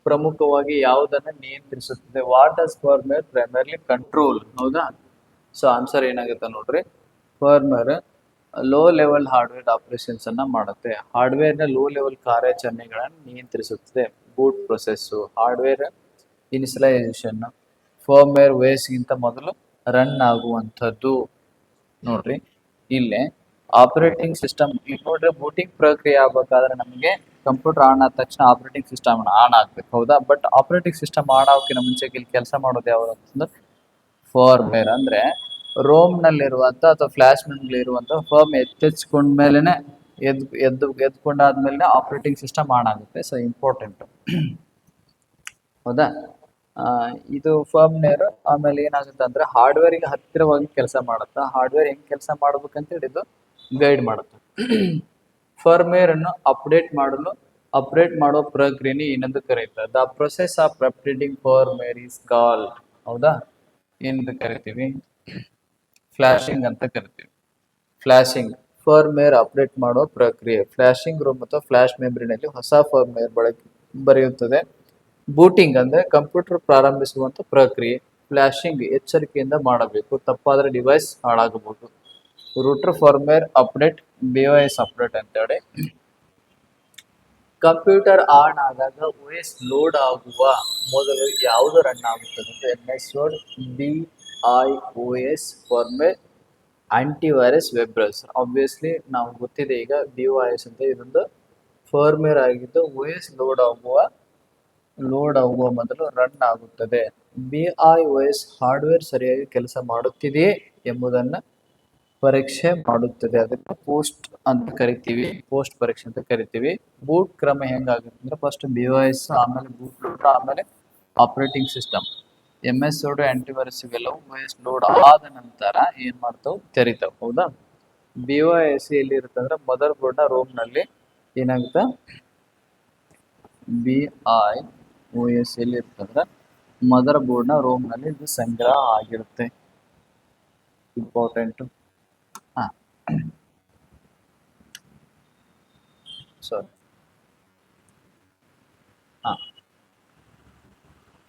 ಪ್ರಮುಖವಾಗಿ ಯಾವುದನ್ನ ನಿಯಂತ್ರಿಸುತ್ತದೆ? What does firmware primarily control? ಹೌದಾ? ಸೊ ಆನ್ಸರ್ ಏನಾಗುತ್ತೆ ನೋಡ್ರಿ. Firmware low level hardware operations ಅನ್ನ ಮಾಡುತ್ತೆ. ಹಾರ್ಡ್ವೇರ್ ನ ಲೋ ಲೆವೆಲ್ ಕಾರ್ಯಾಚರಣೆಗಳನ್ನು ನಿಯಂತ್ರಿಸುತ್ತದೆ. Boot process, hardware initialisation, firmware OS ಗಿಂತ ಮೊದಲು ರನ್ ಆಗುವಂಥದ್ದು. ನೋಡ್ರಿ ಇಲ್ಲೇ ಆಪರೇಟಿಂಗ್ ಸಿಸ್ಟಮ್, ಈಗ ನೋಡ್ರಿ ಬೂಟಿಂಗ್ ಪ್ರಕ್ರಿಯೆ ಆಗ್ಬೇಕಾದ್ರೆ ನಮಗೆ ಕಂಪ್ಯೂಟರ್ ಆನ್ ಆದ ತಕ್ಷಣ ಆಪರೇಟಿಂಗ್ ಸಿಸ್ಟಮ್ ಆನ್ ಆಗ್ಬೇಕು. ಹೌದಾ? ಬಟ್ ಆಪರೇಟಿಂಗ್ ಸಿಸ್ಟಮ್ ಆನ್ ಆಗೋಕ್ಕಿಂತ ಮುಂಚೆ ಇಲ್ಲಿ ಕೆಲಸ ಮಾಡೋದು ಯಾವುದು ಅಂತಂದ್ರೆ ಫರ್ಮ್ವೇರ್. ಅಂದ್ರೆ ರೋಮ್ ನಲ್ಲಿರುವಂತ ಅಥವಾ ಫ್ಲಾಶ್ ಮೆಮರಿ ಇರುವಂತ ಫರ್ಮ್ ಎಚ್ಚೆಚ್ಕೊಂಡ್ಮೇಲೆನೆ ಎದ್ಕೊಂಡಾದ್ಮೇಲೆ ಆಪರೇಟಿಂಗ್ ಸಿಸ್ಟಮ್ ಆನ್ ಆಗುತ್ತೆ. So important. ಹೌದಾ? ಇದು ಫರ್ಮ್ವೇರ್. ಆಮೇಲೆ ಏನಾಗುತ್ತೆ ಅಂದ್ರೆ ಹಾರ್ಡ್ವೇರ್ಗೆ ಹತ್ತಿರವಾಗಿ ಕೆಲಸ ಮಾಡುತ್ತಾ. ಹಾರ್ಡ್ವೇರ್ ಹೆಂಗ್ ಕೆಲಸ ಮಾಡ್ಬೇಕಂತ ಹೇಳಿ ಇದು ಗೈಡ್ ಮಾಡುತ್ತೆ. ಫರ್ಮ್ವೇರ್ ಅನ್ನು ಅಪ್ಡೇಟ್ ಮಾಡೋ ಪ್ರಕ್ರಿಯೆನೇ ಏನಂತ ಕರೀತಾರೆ? The process of updating firmware is called. ಹೌದಾ? ಏನಂತ ಕರಿತೀವಿ? ಫ್ಲಾಶಿಂಗ್ ಅಂತ ಕರಿತೀವಿ. ಫ್ಲಾಶಿಂಗ್ ಫರ್ಮ್ವೇರ್ ಅಪ್ಡೇಟ್ ಮಾಡೋ ಪ್ರಕ್ರಿಯೆ. ಫ್ಲಾಶಿಂಗ್ ರೋಮ್ ಅಥವಾ ಫ್ಲಾಶ್ ಮೆಮರಿನಲ್ಲಿ ಹೊಸ ಫರ್ಮ್ವೇರ್ ಬರೆಯುತ್ತದೆ. ಬೂಟಿಂಗ್ ಅಂದ್ರೆ ಕಂಪ್ಯೂಟರ್ ಪ್ರಾರಂಭಿಸುವಂತ ಪ್ರಕ್ರಿಯೆ. ಫ್ಲಾಶಿಂಗ್ ಎಚ್ಚರಿಕೆಯಿಂದ ಮಾಡಬೇಕು, ತಪ್ಪಾದ್ರೆ ಡಿವೈಸ್ ಹಾಳಾಗಬಹುದು. Router firmware update, BIOS update ಅಂತೇಳಿ. ಕಂಪ್ಯೂಟರ್ ಆನ್ ಆದಾಗ OS ಲೋಡ್ ಆಗುವ ಮೊದಲು ಯಾವುದು ರನ್ ಆಗುತ್ತದೆ ಅಂತ MS Word, BIOS firmware, antivirus, web browser. Obviously ನಾವು ಗೊತ್ತಿದೆ ಈಗ BIOS ಅಂತ ಇದೊಂದು ಫರ್ಮ್ವೇರ್ ಆಗಿದ್ದು OS ಲೋಡ್ ಆಗುವ ಮೊದಲು ರನ್ ಆಗುತ್ತದೆ. BIOS ಹಾರ್ಡ್ವೇರ್ ಸರಿಯಾಗಿ ಕೆಲಸ ಮಾಡುತ್ತಿದೆಯೇ ಎಂಬುದನ್ನ ಪರೀಕ್ಷೆ ಮಾಡುತ್ತದೆ. ಅದಕ್ಕೆ ಪೋಸ್ಟ್ ಅಂತ ಕರಿತೀವಿ, ಪೋಸ್ಟ್ ಪರೀಕ್ಷೆ ಅಂತ ಕರಿತೀವಿ. ಬೂಟ್ ಕ್ರಮ ಹೆಂಗಾಗುತ್ತೆ ಅಂದ್ರೆ ಫಸ್ಟ್ BIOS, ಆಮೇಲೆ ಬೂಟ್ ಲೋಡರ್, ಆಮೇಲೆ operating system. MS word, antivirus ಇವೆಲ್ಲವೂ OS ಲೋಡ್ ಆದ ನಂತರ ಏನ್ ಮಾಡ್ತಾವ್? ತೆರಿತಾವ್. ಹೌದಾ? BIOS ಎಲ್ಲಿ ಇರುತ್ತೆ ಅಂದ್ರೆ ಮದರ್ ಬೋರ್ಡ್ ನ ರೋಮ್ ನಲ್ಲಿ ಏನಾಗುತ್ತೆ? BIOS ಎಲ್ಲಿ ಇರುತ್ತೆ ಅಂದ್ರೆ ಮದರ್ ಬೋರ್ಡ್ ನ ರೋಮ್ ನಲ್ಲಿ ಇದು ಸಂಗ್ರಹ ಆಗಿರುತ್ತೆ. ಇಂಪಾರ್ಟೆಂಟ್. ಸಾರಿ,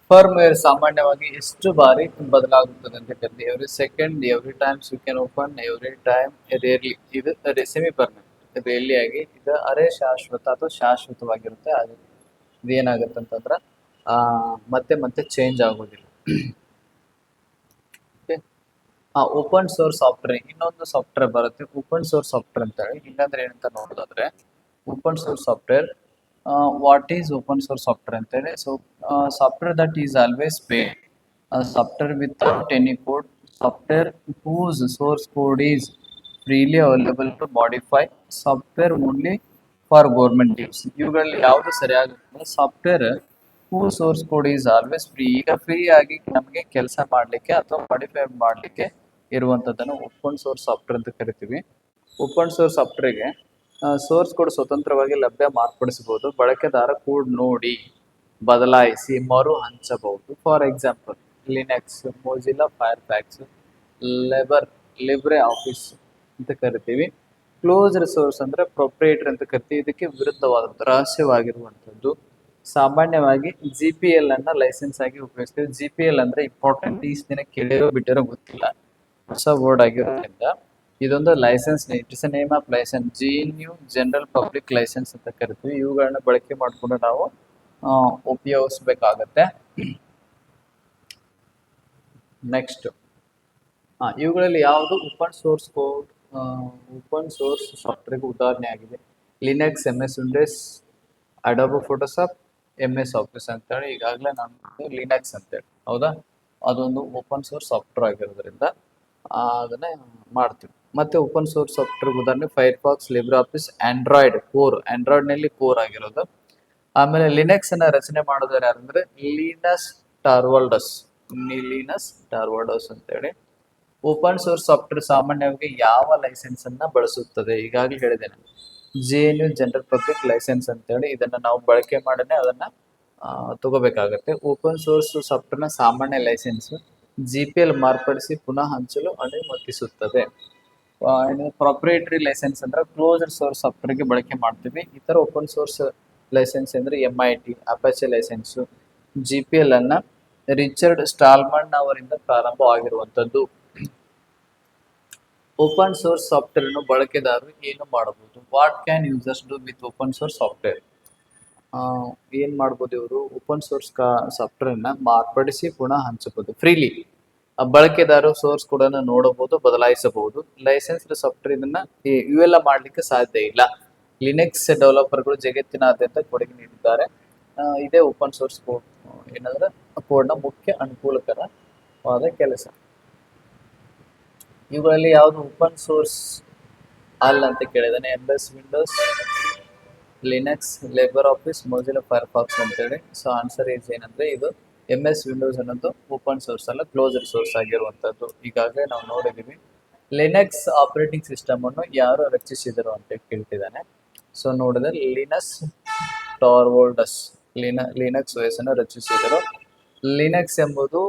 ಫರ್ಮ್ವೇರ್ ಸಾಮಾನ್ಯವಾಗಿ ಎಷ್ಟು ಬಾರಿ ಬದಲಾಗುತ್ತದೆ ಅಂತ ಕರಿತೀವಿ? Every second, every times you can open, every time, rarely. ಇದು ಸೆಮಿ ಪರ್ಮನೆಂಟ್, ರೇರ್ಲಿ ಆಗಿ. ಇದು ಅರೆ ಶಾಶ್ವತ ಅಥವಾ ಶಾಶ್ವತವಾಗಿರುತ್ತೆ. ಅದು ಇದೇನಾಗುತ್ತೆ ಅಂತಂದ್ರೆ ಮತ್ತೆ ಮತ್ತೆ ಚೇಂಜ್ ಆಗೋದಿಲ್ಲ. ಓಪನ್ ಸೋರ್ಸ್ ಸಾಫ್ಟ್ವೇರ್, ಇನ್ನೊಂದು ಸಾಫ್ಟ್ವೇರ್ ಬರುತ್ತೆ ಓಪನ್ ಸೋರ್ಸ್ ಸಾಫ್ಟ್ವೇರ್ ಅಂತ ಹೇಳಿ. ಇಲ್ಲಾಂದ್ರೆ ಏನಂತ ನೋಡೋದಾದ್ರೆ open source software, what is open source software ಅಂತೇಳಿ. So software that is always paid, software without any code, software whose source code is freely available to modify, software only for government use. ಇವುಗಳಲ್ಲಿ ಯಾವುದು ಸರಿಯಾಗುತ್ತೆ? Software who source code is always free. ಈಗ ಫ್ರೀ ಆಗಿ ನಮಗೆ ಕೆಲಸ ಮಾಡಲಿಕ್ಕೆ ಅಥವಾ ಮಾಡಿಫೈ ಮಾಡಲಿಕ್ಕೆ ಇರುವಂಥದ್ದನ್ನು ಓಪನ್ ಸೋರ್ಸ್ ಸಾಫ್ಟ್ವೇರ್ ಅಂತ ಕರಿತೀವಿ. ಓಪನ್ ಸೋರ್ಸ್ ಸಾಫ್ಟ್ವೇರ್ಗೆ ಸೋರ್ಸ್ ಕೋಡ್ ಸ್ವತಂತ್ರವಾಗಿ ಲಭ್ಯ ಮಾರ್ಪಡಿಸಬಹುದು. ಬಳಕೆದಾರ ಕೋಡ್ ನೋಡಿ ಬದಲಾಯಿಸಿ ಮರು ಹಂಚಬಹುದು. For example Linux, Mozilla Firefox, LibreOffice ಅಂತ ಕರಿತೀವಿ. ಕ್ಲೋಸ್ಡ್ ಸೋರ್ಸ್ ಅಂದ್ರೆ ಪ್ರೊಪ್ರೈಟರ್ ಅಂತ ಕರಿತೀವಿ. ಇದಕ್ಕೆ ವಿರುದ್ಧವಾದಂಥ ರಹಸ್ಯವಾಗಿರುವಂಥದ್ದು. ಸಾಮಾನ್ಯವಾಗಿ GPL ಅನ್ನ ಲೈಸೆನ್ಸ್ ಆಗಿ ಉಪಯೋಗಿಸ್ತೀವಿ. GPL ಅಂದ್ರೆ ಇಂಪಾರ್ಟೆಂಟ್, ಈ ದಿನ ಕೇಳಿರೋ ಬಿಟ್ಟಿರೋ ಗೊತ್ತಿಲ್ಲ, ಹೊಸ ವರ್ಡ್ ಆಗಿರೋದ್ರಿಂದ ಇದೊಂದು licence, it is a name of licence, GNU general public licence ಅಂತ ಕರಿತೀವಿ. ಇವುಗಳನ್ನ ಬಳಕೆ ಮಾಡಿಕೊಂಡು ನಾವು ಉಪಯೋಗಿಸ್ಬೇಕಾಗತ್ತೆ. ನೆಕ್ಸ್ಟ್ ಇವುಗಳಲ್ಲಿ ಯಾವುದು open source code, open source ಸಾಫ್ಟ್ವೇರ್ಗೆ ಉದಾಹರಣೆ ಆಗಿದೆ. Linux, MS Windows, Adobe Photoshop, MS Office ಅಂತೇಳಿ ಈಗಾಗಲೇ ನಾನು ಲಿನಕ್ಸ್ ಅಂತೇಳಿ, ಹೌದಾ, ಅದೊಂದು ಓಪನ್ ಸೋರ್ಸ್ ಸಾಫ್ಟ್ವೇರ್ ಆಗಿರೋದ್ರಿಂದ ಅದನ್ನ ಮಾಡ್ತೀವಿ. ಮತ್ತೆ ಓಪನ್ ಸೋರ್ಸ್ ಸಾಫ್ಟ್ವೇರ್ ಉದಾಹರಣೆ Firefox, LibreOffice, Android core, ಆಂಡ್ರಾಯ್ಡ್ನಲ್ಲಿ ಕೋರ್ ಆಗಿರೋದು. ಆಮೇಲೆ ಲಿನಕ್ಸ್ ಅನ್ನ ರಚನೆ ಮಾಡೋದಾರೆ ಯಾರಂದ್ರೆ ಲಿನಸ್ ಟಾರ್ವಾಲ್ಡಸ್ ಅಂತೇಳಿ. ಓಪನ್ ಸೋರ್ಸ್ ಸಾಫ್ಟ್ವೇರ್ ಸಾಮಾನ್ಯವಾಗಿ ಯಾವ ಲೈಸೆನ್ಸ್ ಅನ್ನ ಬಳಸುತ್ತದೆ? ಈಗಾಗಲೇ ಹೇಳಿದ್ದೇನೆ, GNU ಜನರಲ್ ಪಬ್ಲಿಕ್ ಲೈಸೆನ್ಸ್ ಅಂತೇಳಿ. ಇದನ್ನ ನಾವು ಬಳಕೆ ಮಾಡನೆ ಅದನ್ನ ತಗೋಬೇಕಾಗತ್ತೆ. ಓಪನ್ ಸೋರ್ಸ್ ಸಾಫ್ಟ್ವೇರ್ನ ಸಾಮಾನ್ಯ ಲೈಸೆನ್ಸ್ GPL ಮಾರ್ಪಡಿಸಿ ಪುನಃ ಹಂಚಲು ಅನುಮತಿಸುತ್ತದೆ. ಪ್ರೊಪ್ರೈಟರಿ ಲೈಸೆನ್ಸ್ ಅಂದ್ರೆ ಕ್ಲೋಸ್ಡ್ ಸೋರ್ಸ್ ಸಾಫ್ಟ್ವೇರ್ಗೆ ಬಳಕೆ ಮಾಡ್ತೀವಿ. ಇತರ ಓಪನ್ ಸೋರ್ಸ್ ಲೈಸೆನ್ಸ್ ಅಂದ್ರೆ MIT, ಅಪಾಚೆ ಲೈಸೆನ್ಸ್. GPL ಅನ್ನ ರಿಚರ್ಡ್ ಸ್ಟಾಲ್ಮನ್ ಅವರಿಂದ ಪ್ರಾರಂಭವಾಗಿರುವಂತದ್ದು. ಓಪನ್ ಸೋರ್ಸ್ ಸಾಫ್ಟ್ವೇರ್ ಅನ್ನು ಬಳಕೆದಾರರು ಏನು ಮಾಡಬಹುದು? What can users do with open source software? ಏನ್ ಮಾಡ್ಬೋದು ಇವರು? ಓಪನ್ ಸೋರ್ಸ್ ಸಾಫ್ಟ್ವೇರ್ನ ಮಾರ್ಪಡಿಸಿ ಪುನಃ ಹಂಚಬಹುದು ಫ್ರೀಲಿ. ಬಳಕೆದಾರರು ಸೋರ್ಸ್ ಕೂಡ ನೋಡಬಹುದು, ಬದಲಾಯಿಸಬಹುದು. ಲೈಸೆನ್ಸ್ ಸಾಫ್ಟ್ವೇರ್ ಇದನ್ನ ಇವೆಲ್ಲ ಮಾಡ್ಲಿಕ್ಕೆ ಸಾಧ್ಯ ಇಲ್ಲ. ಲಿನಕ್ಸ್ ಡೆವಲಪರ್ಗಳು ಜಗತ್ತಿನಾದ್ಯಂತ ಕೊಡುಗೆ ನೀಡಿದ್ದಾರೆ. ಇದೇ ಓಪನ್ ಸೋರ್ಸ್ ಕೋಡ್ ಏನಂದ್ರೆ ಕೋಡ್ನ ಮುಖ್ಯ ಅನುಕೂಲಕರವಾದ ಕೆಲಸ. ಇವುಗಳಲ್ಲಿ ಯಾವುದು ಓಪನ್ ಸೋರ್ಸ್ ಅಲ್ಲ ಅಂತ ಕೇಳಿದಾನೆ? MS Windows, Linux, Libre office, Mozilla Firefox ಅಂತೇಳಿ. ಸೊ ಆನ್ಸರ್ ಈಸ್ ಏನಂದ್ರೆ ಇದು MS ವಿಂಡೋಸ್ ಅನ್ನೋದು ಓಪನ್ ಸೋರ್ಸ್ ಅಲ್ಲ, ಕ್ಲೋಸ್ಡ್ ಸೋರ್ಸ್ ಆಗಿರುವಂತದ್ದು. ಈಗಾಗಲೇ ನಾವು ನೋಡಿದೀವಿ. ಲಿನಕ್ಸ್ ಆಪರೇಟಿಂಗ್ ಸಿಸ್ಟಮ್ ಅನ್ನು ಯಾರು ರಚಿಸಿದರು ಅಂತ ಕೇಳ್ತಿದ್ದಾನೆ. ಸೊ ನೋಡಿದ್ರೆ ಲಿನಸ್ ಟಾರ್ವಾಲ್ಡಸ್ ಲಿನಕ್ಸ್ OS ಅನ್ನು ರಚಿಸಿದರು. ಲಿನಕ್ಸ್ ಎಂಬುದು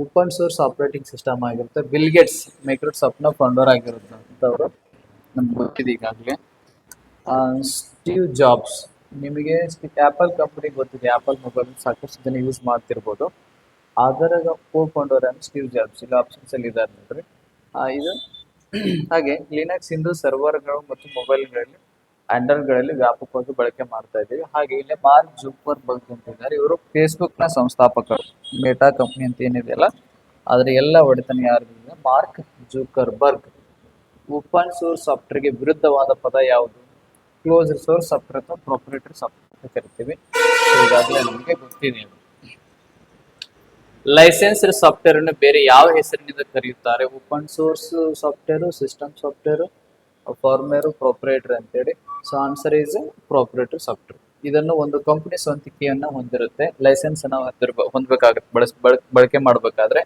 ಓಪನ್ ಸೋರ್ಸ್ ಆಪರೇಟಿಂಗ್ ಸಿಸ್ಟಮ್ ಆಗಿರುತ್ತೆ. ಬಿಲ್ ಗೇಟ್ಸ್ ಮೈಕ್ರೋಸಾಫ್ಟ್ನ ಫೌಂಡರ್ ಆಗಿರುತ್ತವರು, ನಮ್ಗೆ ಗೊತ್ತಿದೆ ಈಗಾಗಲೇ. ಸ್ಟೀವ್ ಜಾಬ್ಸ್, ನಿಮಗೆ ಆ್ಯಪಲ್ ಕಂಪ್ನಿ ಗೊತ್ತಿದೆ, ಆ್ಯಪಲ್ ಮೊಬೈಲ್ ಸಾಕಷ್ಟು ಜನ ಯೂಸ್ ಮಾಡ್ತಿರ್ಬೋದು. ಅದರ ಕೋ ಫೌಂಡರ್ ಸ್ಟೀವ್ ಜಾಬ್ಸ್, ಇಲ್ಲಿ ಆಪ್ಷನ್ಸ್ ಅಲ್ಲಿ ಇದ್ದಾರೆ ನೋಡ್ರಿ. ಇದು ಹಾಗೆ ಲಿನಕ್ಸ್ ಇಂದು ಸರ್ವರ್ಗಳು ಮತ್ತು ಮೊಬೈಲ್ಗಳಲ್ಲಿ ಆಂಡ್ರಾಯ್ಡ್ಗಳಲ್ಲಿ ವ್ಯಾಪಕವಾಗಿ ಬಳಕೆ ಮಾಡ್ತಾ ಇದ್ದೀವಿ. ಹಾಗೆ ಇಲ್ಲಿ ಮಾರ್ಕ್ ಜುಕರ್ಬರ್ಗ್ ಅಂತ ಇದ್ದಾರೆ. ಇವರು ಫೇಸ್ಬುಕ್ನ ಸಂಸ್ಥಾಪಕರು. ಮೇಟಾ ಕಂಪ್ನಿ ಅಂತ ಏನಿದೆಯಲ್ಲ ಅದ್ರ ಎಲ್ಲ ಒಡೆತನ ಯಾರಿದೆ? Mark Zuckerberg. ಓಪನ್ ಸೋರ್ಸ್ ಸಾಫ್ಟ್ವೇರ್ಗೆ ವಿರುದ್ಧವಾದ ಪದ ಯಾವುದು? ಕ್ಲೋಸ್ಡ್ ಸೋರ್ಸ್ ಸಾಫ್ಟ್ವೇರ್ ಅಥವಾ ಪ್ರೊಪ್ರೈಟರಿ ಸಾಫ್ಟ್ವೇರ್ ಅಂತ ಕರಿತೀವಿ. ಈಗಾಗಲೇ ನಮಗೆ ಗೊತ್ತಿದೆ. ಲೈಸೆನ್ಸ್ಡ್ ಸಾಫ್ಟ್ವೇರ್ ಅನ್ನು ಬೇರೆ ಯಾವ ಹೆಸರಿನಿಂದ ಕರೆಯುತ್ತಾರೆ? Open source software, system software, firmware, proprietary ಅಂತೇಳಿ. So answer is proprietary software. ಇದನ್ನು ಒಂದು ಕಂಪನಿ ಸ್ವಂತಿಕೆಯನ್ನ ಹೊಂದಿರುತ್ತೆ. ಲೈಸೆನ್ಸ್ ಅನ್ನು ಹೊಂದಬೇಕಾಗುತ್ತೆ. ಬಳಕೆ ಮಾಡಬೇಕಾದ್ರೆ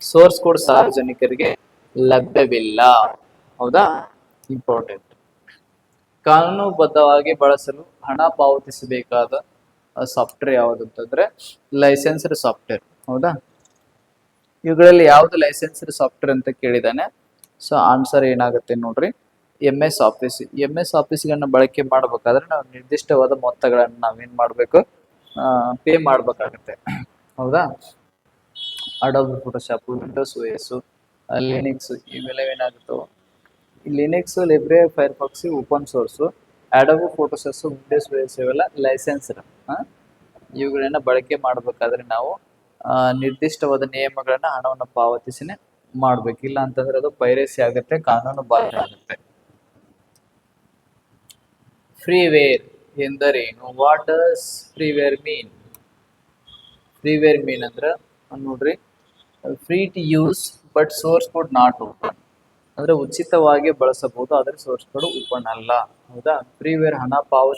ಸೋರ್ಸ್ ಕೋಡ್ ಸಾರ್ವಜನಿಕರಿಗೆ ಲಭ್ಯವಿಲ್ಲ. ಹೌದಾ? ಇಂಪಾರ್ಟೆಂಟ್. ಕಾನೂನುಬದ್ಧವಾಗಿ ಬಳಸಲು ಹಣ ಪಾವತಿಸಬೇಕಾದ ಸಾಫ್ಟ್ವೇರ್ ಯಾವುದು ಅಂತಂದ್ರೆ ಲೈಸೆನ್ಸ್ಡ್ ಸಾಫ್ಟ್ವೇರ್. ಹೌದಾ? ಇವುಗಳಲ್ಲಿ ಯಾವುದು ಲೈಸೆನ್ಸ್ಡ್ ಸಾಫ್ಟ್ವೇರ್ ಅಂತ ಕೇಳಿದಾನೆ. ಸೊ ಆನ್ಸರ್ ಏನಾಗುತ್ತೆ ನೋಡ್ರಿ, MS ಆಫೀಸ್. MS ಆಫೀಸ್ಗಳನ್ನ ಬಳಕೆ ಮಾಡಬೇಕಾದ್ರೆ ನಾವು ನಿರ್ದಿಷ್ಟವಾದ ಮೊತ್ತಗಳನ್ನು ನಾವೇನ್ ಮಾಡಬೇಕು? ಪೇ ಮಾಡಬೇಕಾಗುತ್ತೆ. ಹೌದಾ? Adobe Photoshop, Windows OS, Linux ಇವೆಲ್ಲ ಏನಾಗುತ್ತೋ. Linux, Libre, Firefox open source, adobe Photoshop, Windows OS ಇವೆಲ್ಲ ಲೈಸೆನ್ಸ್ಡ್. ಇವುಗಳನ್ನ ಬಳಕೆ ಮಾಡಬೇಕಾದ್ರೆ ನಾವು ನಿರ್ದಿಷ್ಟವಾದ ನಿಯಮಗಳನ್ನ ಹಣವನ್ನು ಪಾವತಿಸಿನೇ ಮಾಡ್ಬೇಕು. ಇಲ್ಲ ಅಂತಂದ್ರೆ ಅದು ಪೈರೇಸಿ ಆಗುತ್ತೆ, ಕಾನೂನು ಬಾಹಿರ ಆಗುತ್ತೆ. ಫ್ರೀವೇರ್ ಎಂದರೇನು? What does ಫ್ರೀವೇರ್ mean? ಫ್ರೀವೇರ್ ಮೀನ್ ಅಂದ್ರೆ ನೋಡ್ರಿ, free to use but source code not open. ಅಂದ್ರೆ ಉಚಿತವಾಗಿ ಬಳಸಬಹುದು, ಆದ್ರೆ ಸೋರ್ಸ್ ಕೋಡ್ ಓಪನ್ ಅಲ್ಲ. ಹೌದಾ? ಫ್ರೀವೇರ್ ಹಣ ಪಾವತಿ